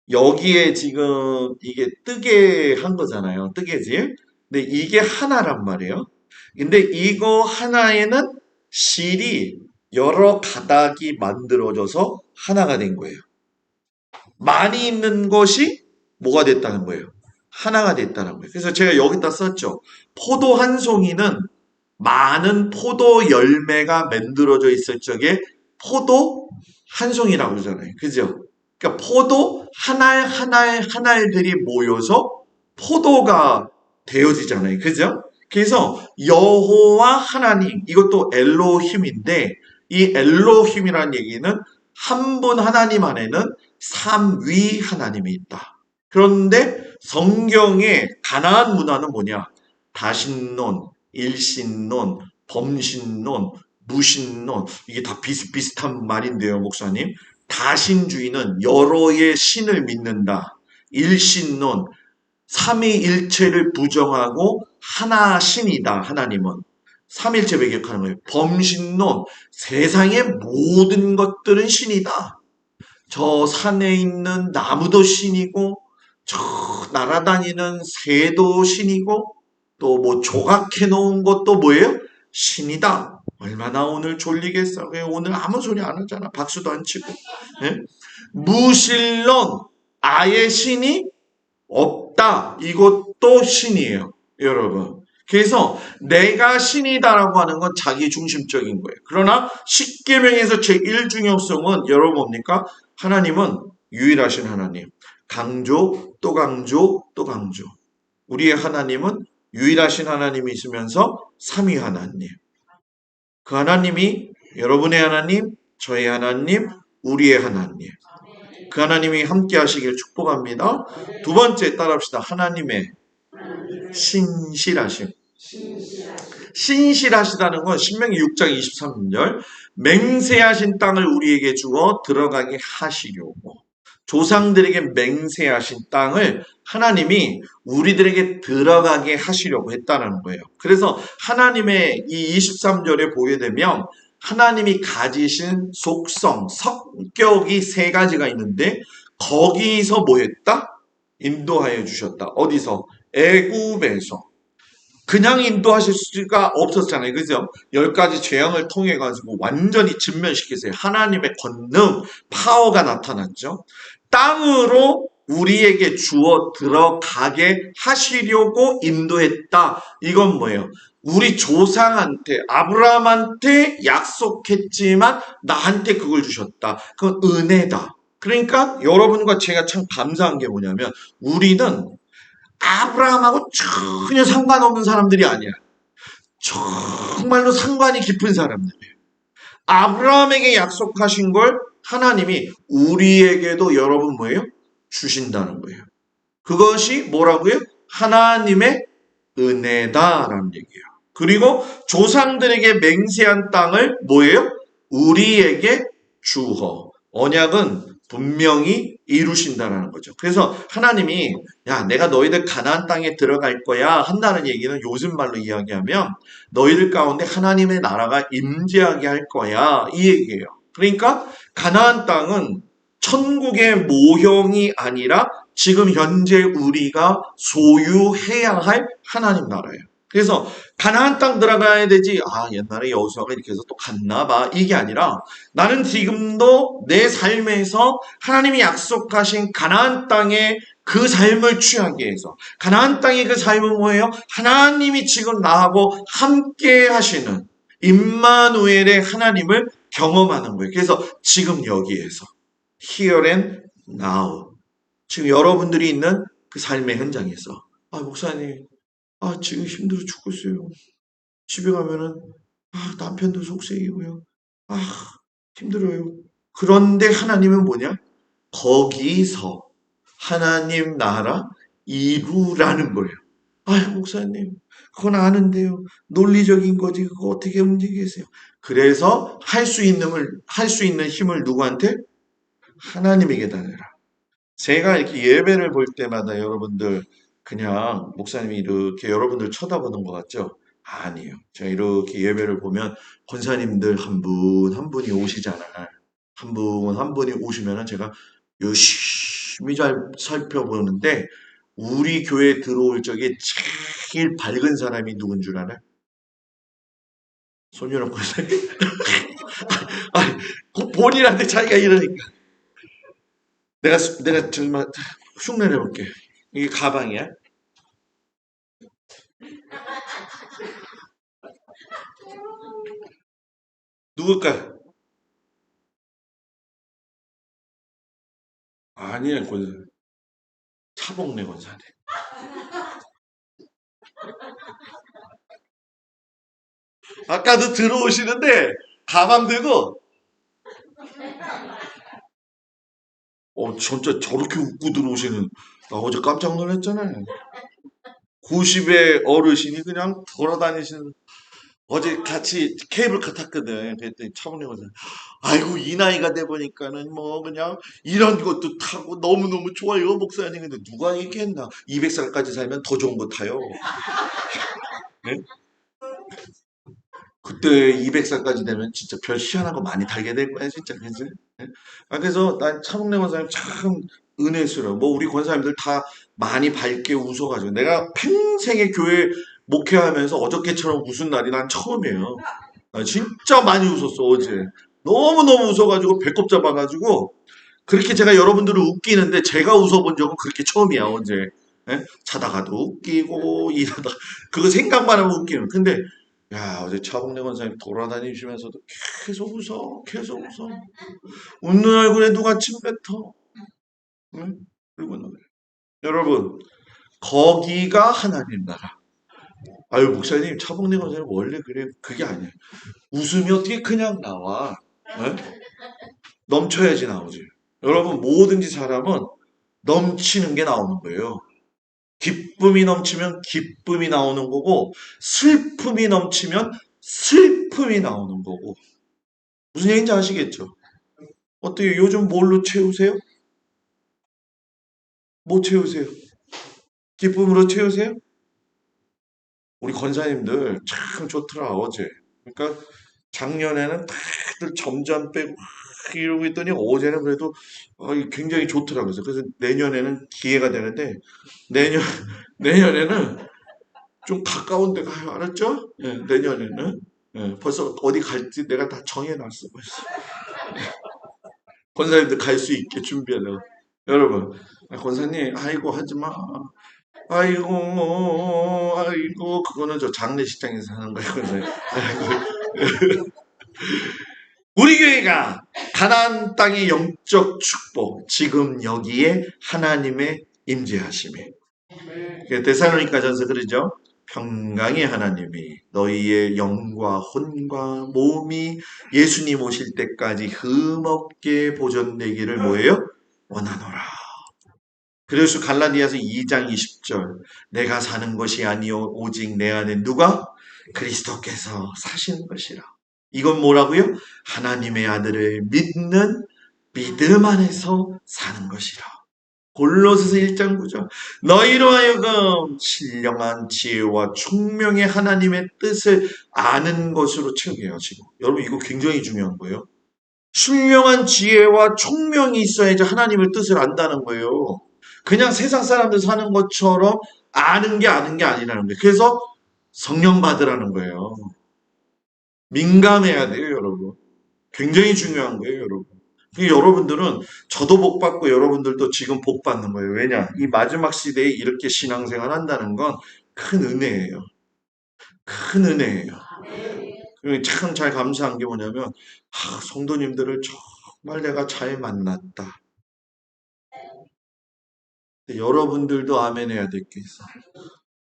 여기에 지금 이게 뜨개 한 거잖아요. 뜨개질. 근데 이게 하나란 말이에요. 근데 이거 하나에는 실이 여러 가닥이 만들어져서 하나가 된 거예요. 많이 있는 것이 뭐가 됐다는 거예요? 하나가 됐다는 거예요. 그래서 제가 여기다 썼죠. 포도 한 송이는 많은 포도 열매가 만들어져 있을 적에 포도 한 송이라고 그러잖아요. 그죠? 그러니까 포도 한 알들이 모여서 포도가 되어지잖아요. 그죠? 그래서 여호와 하나님, 이것도 엘로힘인데 이 엘로힘이라는 얘기는 한 분 하나님 안에는 삼위 하나님이 있다. 그런데 성경의 가나안 문화는 뭐냐? 다신론, 일신론, 범신론, 무신론, 이게 다 비슷비슷한 말인데요, 목사님. 다신주의는 여러의 신을 믿는다. 일신론, 삼위일체를 부정하고 하나 신이다, 하나님은. 삼일체 배격하는 거예요. 범신론, 세상의 모든 것들은 신이다. 저 산에 있는 나무도 신이고, 저 날아다니는 새도 신이고, 또 뭐 조각해 놓은 것도 뭐예요? 신이다. 얼마나 오늘 졸리겠어. 왜 오늘 아무 소리 안 하잖아. 박수도 안 치고. 예? 무신론, 아예 신이 없다. 이것도 신이에요. 여러분. 그래서 내가 신이다라고 하는 건 자기 중심적인 거예요. 그러나 십계명에서 제1중요성은 여러분 뭡니까? 하나님은 유일하신 하나님. 강조, 또 강조, 또 강조. 우리의 하나님은 유일하신 하나님이시면서 삼위 하나님. 그 하나님이 여러분의 하나님, 저의 하나님, 우리의 하나님. 그 하나님이 함께 하시길 축복합니다. 두 번째 따라합시다. 하나님의 신실하심. 신실하시다는 건 신명기 6장 23절 맹세하신 땅을 우리에게 주어 들어가게 하시려고 조상들에게 맹세하신 땅을 하나님이 우리들에게 들어가게 하시려고 했다는 거예요. 그래서 하나님의 이 23절에 보게 되면 하나님이 가지신 속성, 성격이 세 가지가 있는데 거기서 뭐 했다? 인도하여 주셨다. 어디서? 애굽에서. 그냥 인도하실 수가 없었잖아요. 그죠? 10가지 재앙을 통해 가지고 완전히 진멸시키세요. 하나님의 권능, 파워가 나타났죠. 땅으로 우리에게 주어 들어가게 하시려고 인도했다. 이건 뭐예요? 우리 조상한테, 아브라함한테 약속했지만 나한테 그걸 주셨다. 그건 은혜다. 그러니까 여러분과 제가 참 감사한 게 뭐냐면 우리는 아브라함하고 전혀 상관없는 사람들이 아니야. 정말로 상관이 깊은 사람들이에요. 아브라함에게 약속하신 걸 하나님이 우리에게도 여러분 뭐예요? 주신다는 거예요. 그것이 뭐라고요? 하나님의 은혜다라는 얘기예요. 그리고 조상들에게 맹세한 땅을 뭐예요? 우리에게 주어. 언약은 분명히 이루신다라는 거죠. 그래서 하나님이 야 내가 너희들 가나안 땅에 들어갈 거야 한다는 얘기는 요즘 말로 이야기하면 너희들 가운데 하나님의 나라가 임재하게 할 거야 이 얘기예요. 그러니까 가나안 땅은 천국의 모형이 아니라 지금 현재 우리가 소유해야 할 하나님 나라예요. 그래서 가나안 땅 들어가야 되지. 아 옛날에 여호수아가 이렇게 해서 또 갔나 봐. 이게 아니라 나는 지금도 내 삶에서 하나님이 약속하신 가나안 땅의 그 삶을 취하기 위해서 가나안 땅의 그 삶은 뭐예요? 하나님이 지금 나하고 함께 하시는 임마누엘의 하나님을 경험하는 거예요. 그래서 지금 여기에서 here and now 지금 여러분들이 있는 그 삶의 현장에서 아 목사님 아 지금 힘들어 죽겠어요. 집에 가면은 아 남편도 속색이고요. 아 힘들어요. 그런데 하나님은 뭐냐? 거기서 하나님 나라 이루라는 거예요. 아 목사님 그건 아는데요. 논리적인 거지 그거 어떻게 움직이겠어요? 그래서 할 수 있는 힘을 누구한테? 하나님에게 달려라. 제가 이렇게 예배를 볼 때마다 여러분들 그냥 목사님이 이렇게 여러분들 쳐다보는 것 같죠? 아니에요. 제가 이렇게 예배를 보면 권사님들 한 분 한 분이 오시잖아요. 한 분 한 분이 오시면은 제가 열심히 잘 살펴보는데 우리 교회 들어올 적에 제일 밝은 사람이 누군 줄 알아요? 손윤호 권사님. 아니, 본인한테 자기가 이러니까. 내가 정말 흉내내 볼게. 이게 가방이야? 누굴까? 아니야, 권사님. 차복래 권사님. 아까도 들어오시는데 가방 들고 진짜 저렇게 웃고 들어오시는 나 어제 깜짝 놀랐잖아요. 90의 어르신이 그냥 돌아다니시는 어제 같이 케이블카 탔거든. 그랬더니 차분히 거든. 아이고 이 나이가 돼 보니까는 뭐 그냥 이런 것도 타고 너무너무 좋아요 목사님. 근데 누가 얘기했나 200살까지 살면 더 좋은 거 타요. 네? 그때 200살까지 되면 진짜 별 희한한 거 많이 달게 될 거야 진짜 그지? 네? 그래서 난 차범래 권사님 참 은혜스러워. 뭐 우리 권사님들 다 많이 밝게 웃어가지고 내가 평생에 교회 목회하면서 어저께처럼 웃은 날이 난 처음이에요. 나 진짜 많이 웃었어 어제. 너무너무 웃어가지고 배꼽 잡아가지고 그렇게 제가 여러분들을 웃기는데 제가 웃어본 적은 그렇게 처음이야 어제. 예? 자다가도 웃기고 일하다 그거 생각만 하면 웃기는. 근데 야 어제 차범래 권사님 돌아다니시면서도 계속 웃어. 웃는 얼굴에 누가 침 뱉어. 응? 그리고 여러분 거기가 하나님 나라. 아유 목사님 차범래 권사님 원래 그래 그게 아니에요. 웃음이 어떻게 그냥 나와? 예? 넘쳐야지 나오지. 여러분, 뭐든지 잘하면 넘치는 게 나오는 거예요. 기쁨이 넘치면 기쁨이 나오는 거고, 슬픔이 넘치면 슬픔이 나오는 거고. 무슨 얘기인지 아시겠죠? 어때요? 요즘 뭘로 채우세요? 뭐 채우세요? 기쁨으로 채우세요? 우리 권사님들 참 좋더라, 어제. 그러니까 작년에는 다들 점점 빼고 막 이러고 있더니 어제는 그래도 굉장히 좋더라고요. 그래서 내년에는 기회가 되는데, 내년, 내년에는 좀 가까운 데 가요. 알았죠? 예, 내년에는. 예, 벌써 어디 갈지 내가 다 정해놨어, 벌써. 권사님들 갈 수 있게 준비하려고. 여러분, 권사님, 아이고, 하지 마. 아이고, 그거는 저 장례식장에서 하는 거예요. 권사님. 우리 교회가 가나안 땅의 영적 축복, 지금 여기에 하나님의 임재하심이. 데살로니가전서 그러죠. 평강의 하나님이 너희의 영과 혼과 몸이 예수님 오실 때까지 흠없게 보존되기를 뭐예요? 원하노라. 그래서 갈라디아서 2장 20절 내가 사는 것이 아니요 오직 내 안에 누가? 그리스도께서 사시는 것이라. 이건 뭐라고요? 하나님의 아들을 믿는 믿음 안에서 사는 것이라. 골로새서 1장 9절 너희로 하여금 신령한 지혜와 총명의 하나님의 뜻을 아는 것으로 채우게 하시고. 여러분, 이거 굉장히 중요한 거예요. 신령한 지혜와 총명이 있어야지 하나님의 뜻을 안다는 거예요. 그냥 세상 사람들 사는 것처럼 아는 게 아니라는 거예요. 그래서 성령 받으라는 거예요. 민감해야 돼요, 여러분. 굉장히 중요한 거예요, 여러분. 여러분들은 저도 복 받고 여러분들도 지금 복 받는 거예요. 왜냐? 이 마지막 시대에 이렇게 신앙생활 한다는 건 큰 은혜예요. 큰 은혜예요. 참 잘 감사한 게 뭐냐면, 성도님들을 정말 내가 잘 만났다. 여러분들도 아멘 해야 될 게 있어.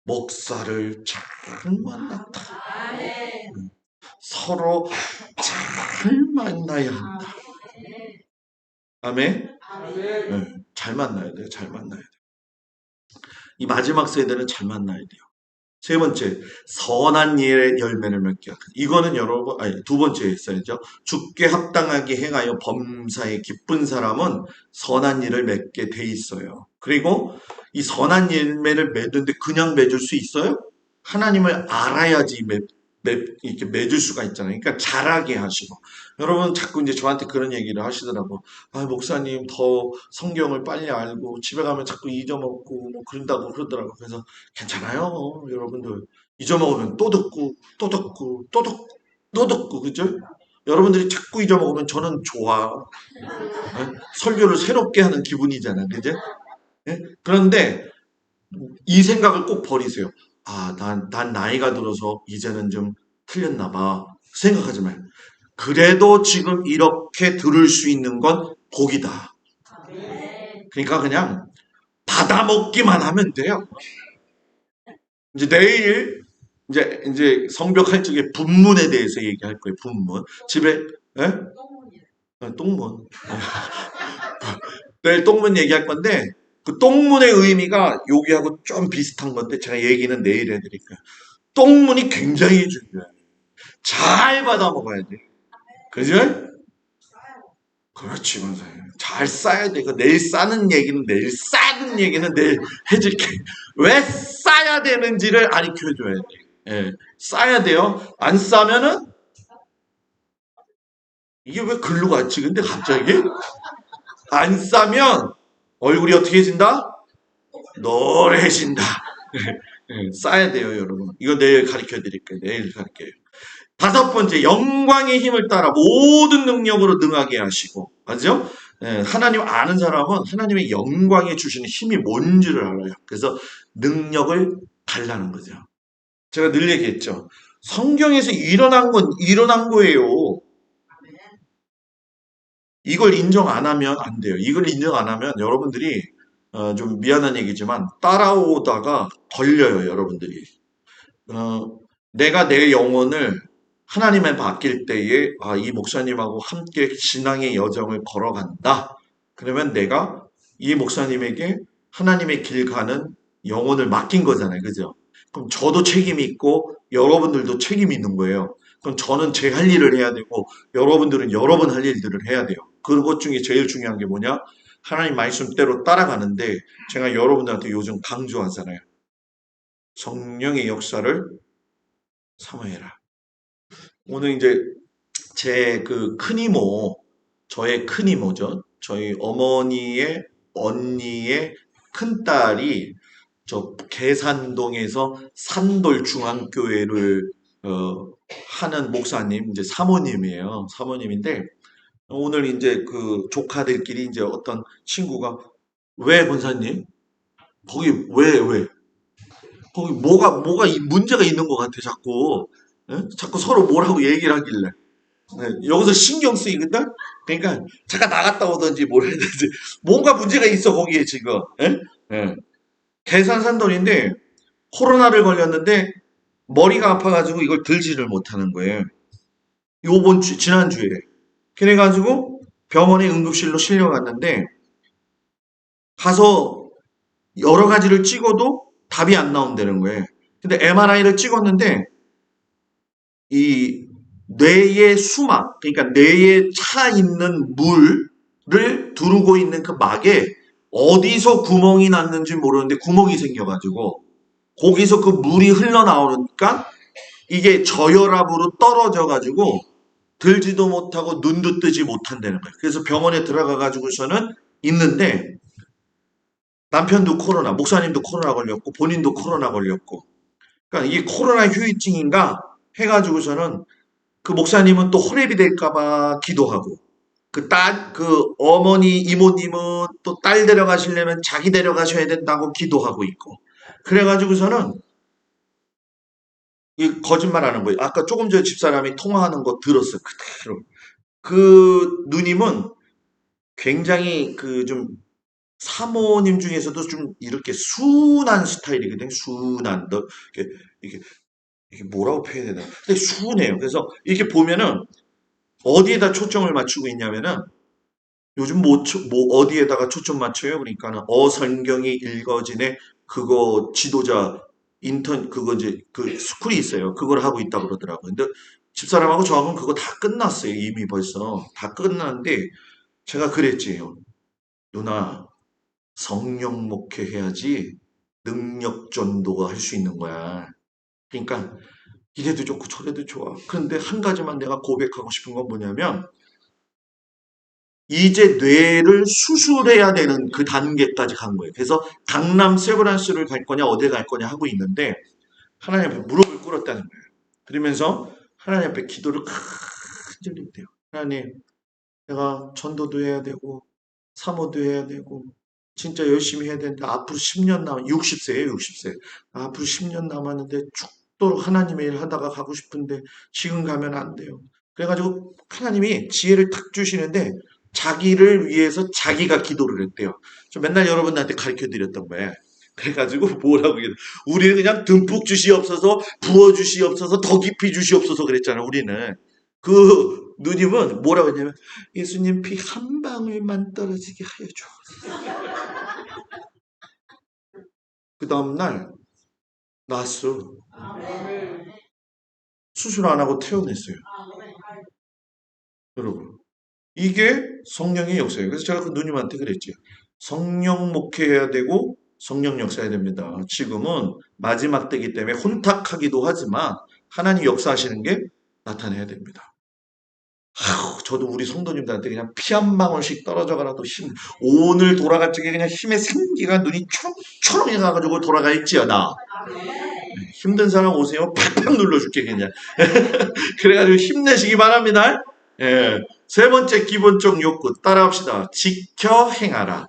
목사를 잘 만났다. 서로 잘 만나야 한다. 아멘? 네, 잘 만나야 돼요. 잘 만나야 돼요. 이 마지막 세대는 잘 만나야 돼요. 세 번째, 선한 일의 열매를 맺게 하다. 이거는 여러분, 두 번째 있어야죠. 주께 합당하게 행하여 범사에 기쁜 사람은 선한 일을 맺게 돼 있어요. 그리고 이 선한 열매를 맺는데 그냥 맺을 수 있어요? 하나님을 알아야지 이렇게 맺을 수가 있잖아요. 그러니까 잘하게 하시고. 여러분 자꾸 이제 저한테 그런 얘기를 하시더라고. 목사님 더 성경을 빨리 알고 집에 가면 자꾸 잊어먹고 뭐 그런다고 그러더라고. 그래서 괜찮아요. 여러분들 잊어먹으면 또 듣고 또 듣고 또 듣고 또 듣고 그죠? 여러분들이 자꾸 잊어먹으면 저는 좋아. 설교를 새롭게 하는 기분이잖아. 그죠? 그런데 이 생각을 꼭 버리세요. 난 나이가 들어서 이제는 좀 틀렸나 봐. 생각하지 마요. 그래도 지금 이렇게 들을 수 있는 건 복이다. 그러니까 그냥 받아먹기만 하면 돼요. 이제 내일 이제 성벽할 적에 분문에 대해서 얘기할 거예요. 분문. 집에 똥문. 내일 똥문 얘기할 건데 그 똥문의 의미가 여기하고 좀 비슷한 건데 제가 얘기는 내일 해드릴게요. 똥문이 굉장히 중요해요. 잘 받아 먹어야 돼. 그죠? 그렇지, 맞아요. 잘 싸야 돼. 그 내일 싸는 얘기는 내일 싸는 얘기는 내일 해줄게. 왜 싸야 되는지를 가르쳐줘야 돼. 예, 싸야 돼요. 안 싸면은 이게 왜 글로 갔지? 근데 갑자기 안 싸면 얼굴이 어떻게 해진다? 노래해진다. 싸야 돼요, 여러분. 이거 내일 가르쳐 드릴게요. 내일 가르쳐요. 다섯 번째, 영광의 힘을 따라 모든 능력으로 능하게 하시고, 맞죠? 하나님 아는 사람은 하나님의 영광에 주시는 힘이 뭔지를 알아요. 그래서 능력을 달라는 거죠. 제가 늘 얘기했죠. 성경에서 일어난 건 일어난 거예요. 이걸 인정 안 하면 안 돼요. 이걸 인정 안 하면 여러분들이 좀 미안한 얘기지만 따라오다가 걸려요, 여러분들이. 내가 내 영혼을 하나님에 맡길 때에 이 목사님하고 함께 신앙의 여정을 걸어간다. 그러면 내가 이 목사님에게 하나님의 길 가는 영혼을 맡긴 거잖아요. 그죠? 그럼 저도 책임이 있고 여러분들도 책임이 있는 거예요. 그럼 저는 제 할 일을 해야 되고 여러분들은 여러분 할 일들을 해야 돼요. 그것 중에 제일 중요한 게 뭐냐? 하나님 말씀대로 따라가는데 제가 여러분들한테 요즘 강조하잖아요. 성령의 역사를 사모해라. 오늘 이제 제 그 큰이모, 저의 큰이모죠. 저희 어머니의 언니의 큰딸이 저 계산동에서 산돌 중앙교회를 하는 목사님, 이제 사모님이에요. 사모님인데 오늘 이제 그 조카들끼리 이제 어떤 친구가 왜 권사님? 거기 왜? 거기 뭐가 이 문제가 있는 것 같아 자꾸. 예? 자꾸 서로 뭐라고 얘기를 하길래. 네, 여기서 신경 쓰이거든? 그러니까 잠깐 나갔다 오든지 뭘 해든지 뭔가 문제가 있어 거기에 지금. 예? 예. 계산산돌인데 코로나를 걸렸는데 머리가 아파가지고 이걸 들지를 못하는 거예요. 지난주에. 그래가지고 병원에 응급실로 실려갔는데 가서 여러 가지를 찍어도 답이 안 나온다는 거예요. 근데 MRI를 찍었는데 이 뇌의 수막, 그러니까 뇌에 차 있는 물을 두르고 있는 그 막에 어디서 구멍이 났는지 모르는데 구멍이 생겨가지고 거기서 그 물이 흘러나오니까 이게 저혈압으로 떨어져가지고 들지도 못하고 눈도 뜨지 못한다는 거예요. 그래서 병원에 들어가가지고서는 있는데 남편도 코로나, 목사님도 코로나 걸렸고 본인도 코로나 걸렸고 그러니까 이게 코로나 후유증인가 해가지고서는 그 목사님은 또 호랩이 될까봐 기도하고 그 어머니 이모님은 또 딸 데려가시려면 자기 데려가셔야 된다고 기도하고 있고 그래가지고서는 이 거짓말하는 거예요. 아까 조금 전에 집사람이 통화하는 거 들었어요. 그대로. 그 누님은 굉장히 그 좀 사모님 중에서도 좀 이렇게 순한 스타일이거든요. 순한 이렇게 이게 뭐라고 표현해야 되나? 근데 순해요. 그래서 이렇게 보면은 어디에다 초점을 맞추고 있냐면은 요즘 어디에다가 초점 맞춰요? 그러니까는 어성경이 읽어지네 그거 지도자 그거 이제 그 스쿨이 있어요. 그걸 하고 있다고 그러더라고요. 근데 집사람하고 저하고는 그거 다 끝났어요. 이미 벌써 다 끝났는데 제가 그랬지요. 누나 성령 목회해야지 능력 전도가 할 수 있는 거야. 그러니까 이래도 좋고 저래도 좋아. 그런데 한 가지만 내가 고백하고 싶은 건 뭐냐면 이제 뇌를 수술해야 되는 그 단계까지 간 거예요. 그래서 강남 세브란스를 갈 거냐 어디 갈 거냐 하고 있는데 하나님 앞에 무릎을 꿇었다는 거예요. 그러면서 하나님 앞에 기도를 간절히. 하나님 내가 전도도 해야 되고 사모도 해야 되고 진짜 열심히 해야 되는데 앞으로 10년 60세예요 60세. 앞으로 10년 남았는데 죽도록 하나님의 일 하다가 가고 싶은데 지금 가면 안 돼요. 그래가지고 하나님이 지혜를 탁 주시는데 자기를 위해서 자기가 기도를 했대요. 저 맨날 여러분들한테 가르쳐 드렸던 거예요. 그래가지고 뭐라고 얘기해. 우리는 그냥 듬뿍 주시옵소서 부어 주시옵소서 더 깊이 주시옵소서 그랬잖아요. 우리는. 그 누님은 뭐라고 했냐면 예수님 피 한 방울만 떨어지게 하여 주옵소서. 그 다음날 나았어. 수술 안 하고 퇴원했어요. 여러분. 이게 성령의 역사예요. 그래서 제가 그 누님한테 그랬죠. 성령 목회해야 되고 성령 역사해야 됩니다. 지금은 마지막 때이기 때문에 혼탁하기도 하지만 하나님 역사하시는 게 나타내야 됩니다. 저도 우리 성도님들한테 그냥 피 한 방울씩 떨어져가라도 오늘 돌아갈 적에 그냥 힘의 생기가 눈이 초롱초롱해 가지고 돌아가 있지어다. 힘든 사람 오세요. 팍팍 눌러줄게 그냥. 그래가지고 힘내시기 바랍니다. 예. 세 번째 기본적 욕구 따라합시다. 지켜 행하라.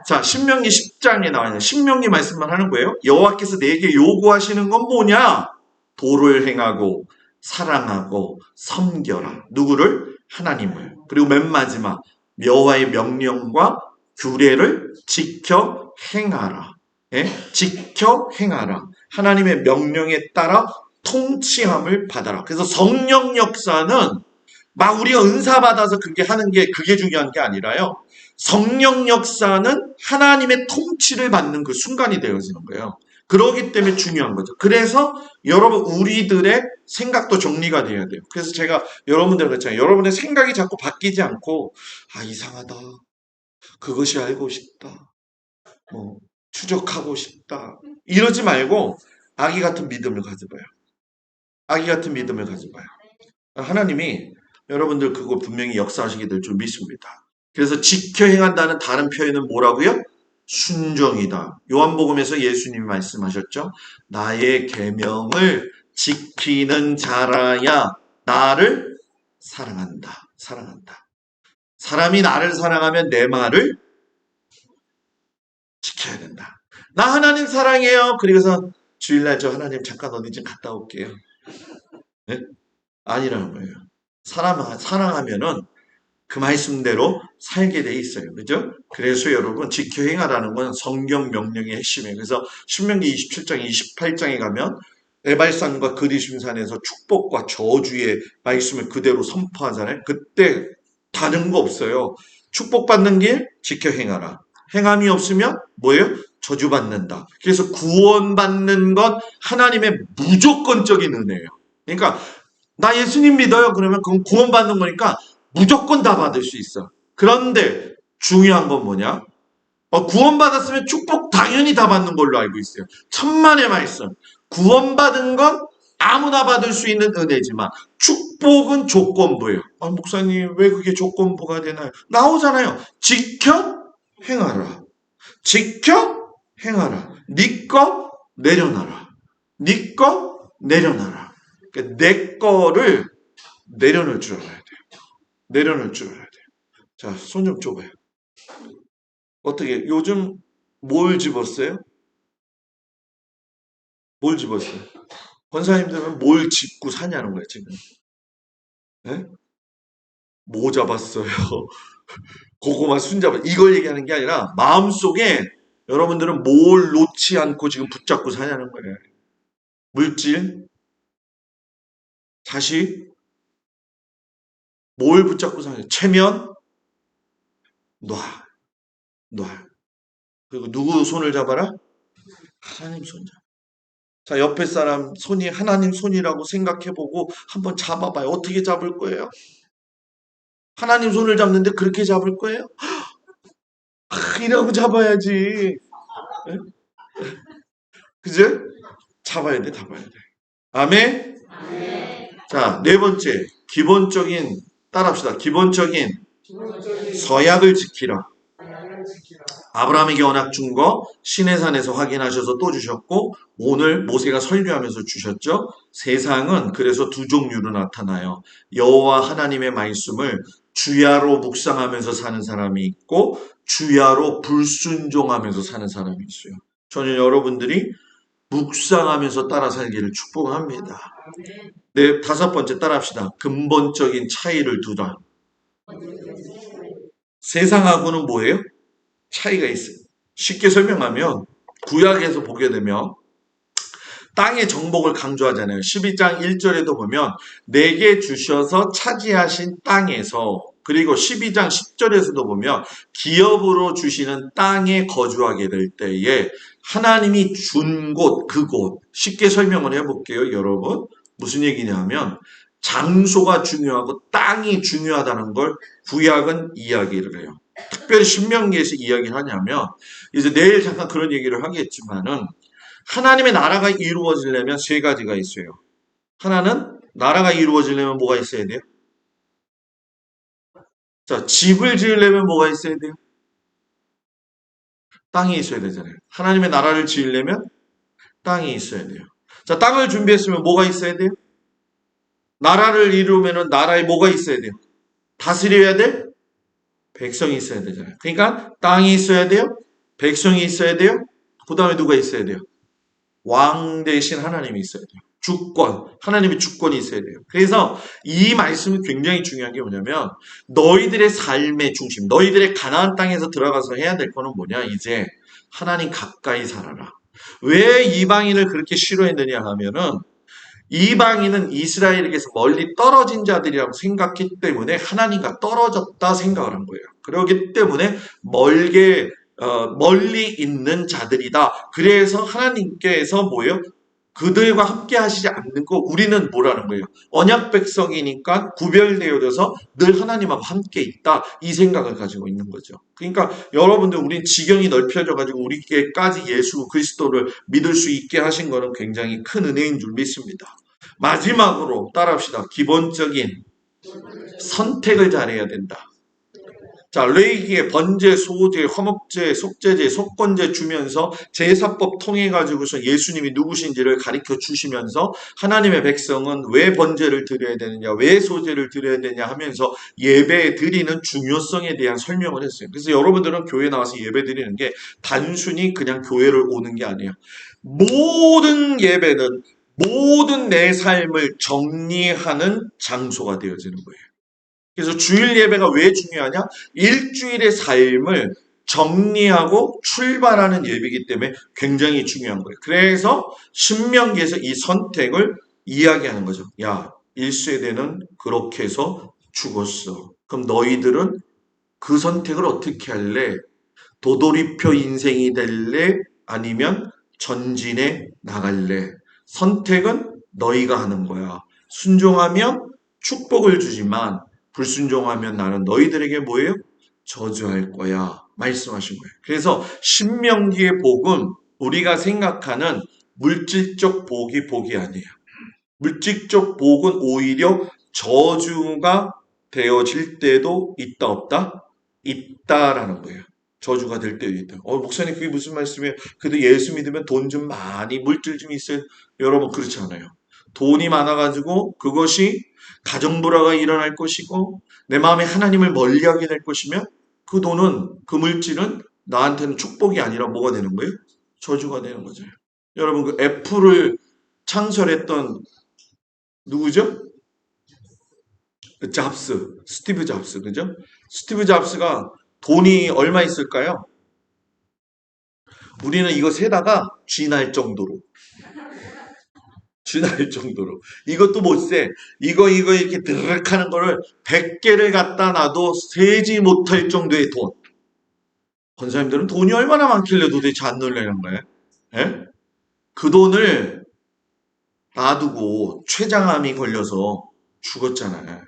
자, 신명기 10장에 나와 있는 신명기 말씀만 하는 거예요. 여호와께서 내게 요구하시는 건 뭐냐? 도를 행하고 사랑하고 섬겨라. 누구를? 하나님을. 그리고 맨 마지막 여호와의 명령과 규례를 지켜 행하라. 예? 지켜 행하라. 하나님의 명령에 따라 통치함을 받아라. 그래서 성령 역사는 막 우리가 은사 받아서 그렇게 하는 게 그게 중요한 게 아니라요. 성령 역사는 하나님의 통치를 받는 그 순간이 되어지는 거예요. 그러기 때문에 중요한 거죠. 그래서 여러분 우리들의 생각도 정리가 돼야 돼요. 그래서 제가 여러분들 그렇잖아요. 여러분의 생각이 자꾸 바뀌지 않고 이상하다. 그것이 알고 싶다. 뭐 추적하고 싶다. 이러지 말고 아기 같은 믿음을 가져봐요. 아기 같은 믿음을 가져봐요. 하나님이 여러분들 그거 분명히 역사하시게 될 줄 믿습니다. 그래서 지켜 행한다는 다른 표현은 뭐라고요? 순종이다. 요한복음에서 예수님이 말씀하셨죠. 나의 계명을 지키는 자라야 나를 사랑한다. 사랑한다. 사람이 나를 사랑하면 내 말을 지켜야 된다. 나 하나님 사랑해요. 그리고서 주일날 저 하나님 잠깐 어디 좀 갔다 올게요. 네? 아니라는 거예요. 사랑하면은 그 말씀대로 살게 돼 있어요. 그죠? 그래서 여러분 지켜 행하라는 건 성경 명령의 핵심이에요. 그래서 신명기 27장 28장에 가면 에발산과 그리심산에서 축복과 저주의 말씀을 그대로 선포하잖아요. 그때 다른 거 없어요. 축복받는 길 지켜 행하라. 행함이 없으면 뭐예요? 저주받는다. 그래서 구원받는 것 하나님의 무조건적인 은혜예요. 그러니까 나 예수님 믿어요. 그러면 그건 구원받는 거니까 무조건 다 받을 수 있어. 그런데 중요한 건 뭐냐? 구원받았으면 축복 당연히 다 받는 걸로 알고 있어요. 천만의 말씀. 구원받은 건 아무나 받을 수 있는 은혜지만 축복은 조건부예요. 목사님 왜 그게 조건부가 되나요? 나오잖아요. 지켜 행하라. 지켜 행하라. 네 거 내려놔라. 네 거 내려놔라. 그러니까 내 거를 내려놓을 줄 알아야 돼요. 내려놓을 줄 알아야 돼요. 자, 손 좀 줘봐요. 어떻게 요즘 뭘 집었어요? 뭘 집었어요? 권사님들은 뭘 집고 사냐는 거예요, 지금. 네? 뭐 잡았어요? 고구마 순 잡았어요. 이걸 얘기하는 게 아니라 마음속에 여러분들은 뭘 놓지 않고 지금 붙잡고 사냐는 거예요. 물질, 자식, 뭘 붙잡고 사냐? 체면, 놔, 놔. 그리고 누구 손을 잡아라? 하나님 손 잡아. 자, 옆에 사람 손이 하나님 손이라고 생각해보고 한번 잡아봐요. 어떻게 잡을 거예요? 하나님 손을 잡는데 그렇게 잡을 거예요? 이라고 잡아야지. 네? 그죠? 잡아야 돼, 잡아야 돼. 아멘? 자, 네 번째. 기본적인, 따라합시다. 기본적인 서약을 지키라. 아브라함에게 언약 준 거 시내산에서 확인하셔서 또 주셨고 오늘 모세가 설교하면서 주셨죠. 세상은 그래서 두 종류로 나타나요. 여호와 하나님의 말씀을 주야로 묵상하면서 사는 사람이 있고 주야로 불순종하면서 사는 사람이 있어요. 저는 여러분들이 묵상하면서 따라 살기를 축복합니다. 네, 다섯 번째 따라합시다. 근본적인 차이를 두라. 세상하고는 뭐예요? 차이가 있어요. 쉽게 설명하면 구약에서 보게 되면 땅의 정복을 강조하잖아요. 12장 1절에도 보면 내게 주셔서 차지하신 땅에서 그리고 12장 10절에서도 보면 기업으로 주시는 땅에 거주하게 될 때에 하나님이 준 곳, 그곳 쉽게 설명을 해볼게요. 여러분 무슨 얘기냐면 장소가 중요하고 땅이 중요하다는 걸 구약은 이야기를 해요. 특별히 신명기에서 이야기를 하냐면 이제 내일 잠깐 그런 얘기를 하겠지만은 하나님의 나라가 이루어지려면 세 가지가 있어요. 하나는 나라가 이루어지려면 뭐가 있어야 돼요? 자, 집을 지으려면 뭐가 있어야 돼요? 땅이 있어야 되잖아요. 하나님의 나라를 지으려면 땅이 있어야 돼요. 자, 땅을 준비했으면 뭐가 있어야 돼요? 나라를 이루면은 나라에 뭐가 있어야 돼요? 다스려야 될 백성이 있어야 되잖아요. 그러니까 땅이 있어야 돼요. 백성이 있어야 돼요. 그 다음에 누가 있어야 돼요? 왕 대신 하나님이 있어야 돼요. 주권, 하나님의 주권이 있어야 돼요. 그래서 이 말씀이 굉장히 중요한 게 뭐냐면 너희들의 삶의 중심, 너희들의 가나안 땅에서 들어가서 해야 될 거는 뭐냐? 이제 하나님 가까이 살아라. 왜 이방인을 그렇게 싫어했느냐 하면은 이방인은 이스라엘에게서 멀리 떨어진 자들이라고 생각했기 때문에 하나님과 떨어졌다 생각을 한 거예요. 그렇기 때문에 멀리 있는 자들이다. 그래서 하나님께서 뭐예요? 그들과 함께 하시지 않는 거 우리는 뭐라는 거예요? 언약 백성이니까 구별되어져서 늘 하나님하고 함께 있다. 이 생각을 가지고 있는 거죠. 그러니까 여러분들 우린 지경이 넓혀져 가지고 우리께까지 예수 그리스도를 믿을 수 있게 하신 거는 굉장히 큰 은혜인 줄 믿습니다. 마지막으로 따라합시다. 기본적인 선택을 잘해야 된다. 자, 레위기에 번제, 소제, 화목제, 속죄제, 속건제 주면서 제사법 통해 가지고서 예수님이 누구신지를 가르쳐 주시면서 하나님의 백성은 왜 번제를 드려야 되느냐, 왜 소제를 드려야 되냐 하면서 예배 드리는 중요성에 대한 설명을 했어요. 그래서 여러분들은 교회 나와서 예배 드리는 게 단순히 그냥 교회를 오는 게 아니에요. 모든 예배는 모든 내 삶을 정리하는 장소가 되어지는 거예요. 그래서 주일 예배가 왜 중요하냐? 일주일의 삶을 정리하고 출발하는 예배이기 때문에 굉장히 중요한 거예요. 그래서 신명기에서 이 선택을 이야기하는 거죠. 야, 1세대는 그렇게 해서 죽었어. 그럼 너희들은 그 선택을 어떻게 할래? 도돌이표 인생이 될래? 아니면 전진해 나갈래? 선택은 너희가 하는 거야. 순종하면 축복을 주지만 불순종하면 나는 너희들에게 뭐예요? 저주할 거야. 말씀하신 거예요. 그래서 신명기의 복은 우리가 생각하는 물질적 복이 아니에요. 물질적 복은 오히려 저주가 되어질 때도 있다 없다? 있다라는 거예요. 저주가 될 때도 있다. 목사님 그게 무슨 말씀이에요? 그래도 예수 믿으면 돈 좀 많이 물질 좀 있어요. 여러분 그렇지 않아요. 돈이 많아가지고 그것이 가정불화가 일어날 것이고 내 마음에 하나님을 멀리하게 될 것이면 그 돈은 그 물질은 나한테는 축복이 아니라 뭐가 되는 거예요? 저주가 되는 거죠. 여러분 그 애플을 창설했던 누구죠? 스티브 잡스, 그죠? 스티브 잡스가 돈이 얼마 있을까요? 우리는 이거 세다가 쥐날 정도로. 이것도 못 세. 이거 이렇게 드르륵 하는 거를 100개를 갖다 놔도 세지 못할 정도의 돈. 권사님들은 돈이 얼마나 많길래 도대체 안 놀라는 거예요? 예? 그 돈을 놔두고 췌장암이 걸려서 죽었잖아요.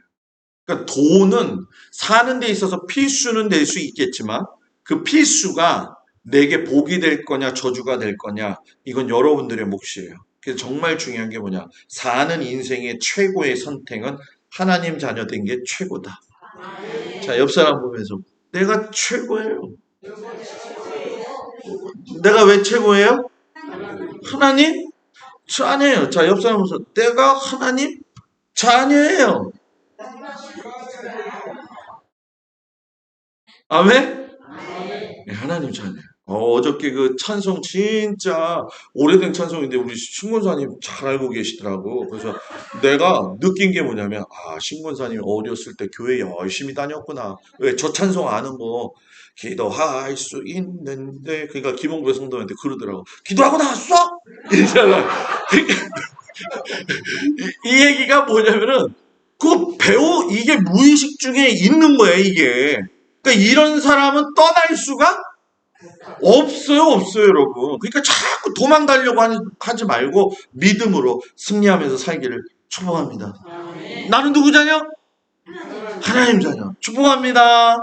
그러니까 돈은 사는 데 있어서 필수는 될 수 있겠지만 그 필수가 내게 복이 될 거냐 저주가 될 거냐 이건 여러분들의 몫이에요. 그래서 정말 중요한 게 뭐냐, 사는 인생의 최고의 선택은 하나님 자녀 된 게 최고다. 자, 옆 사람 보면서 내가 최고예요. 내가 왜 최고예요? 하나님 자녀예요. 자, 옆 사람 보면서 내가 하나님 자녀예요. 아멘? 네, 하나님 자녀. 어저께 그 찬송 진짜 오래된 찬송인데 우리 신권사님 잘 알고 계시더라고. 그래서 내가 느낀 게 뭐냐면 신권사님 어렸을 때 교회 열심히 다녔구나. 왜 저 찬송 아는 거 기도할 수 있는데 그러니까 김홍배 성도한테 그러더라고. 기도하고 나왔어? 이러잖아. 이 얘기가 뭐냐면은 이게 무의식 중에 있는 거야 이게. 그러니까 이런 사람은 떠날 수가 없어요, 여러분. 그러니까 자꾸 도망가려고 하지 말고 믿음으로 승리하면서 살기를 축복합니다. 나는 누구 자녀? 하나님 자녀. 축복합니다.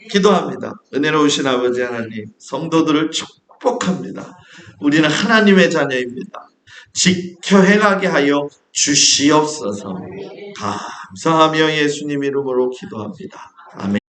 기도합니다. 은혜로우신 아버지 하나님, 성도들을 축복합니다. 우리는 하나님의 자녀입니다. 지켜 행하게 하여 주시옵소서. 감사하며 예수님 이름으로 기도합니다. 아멘.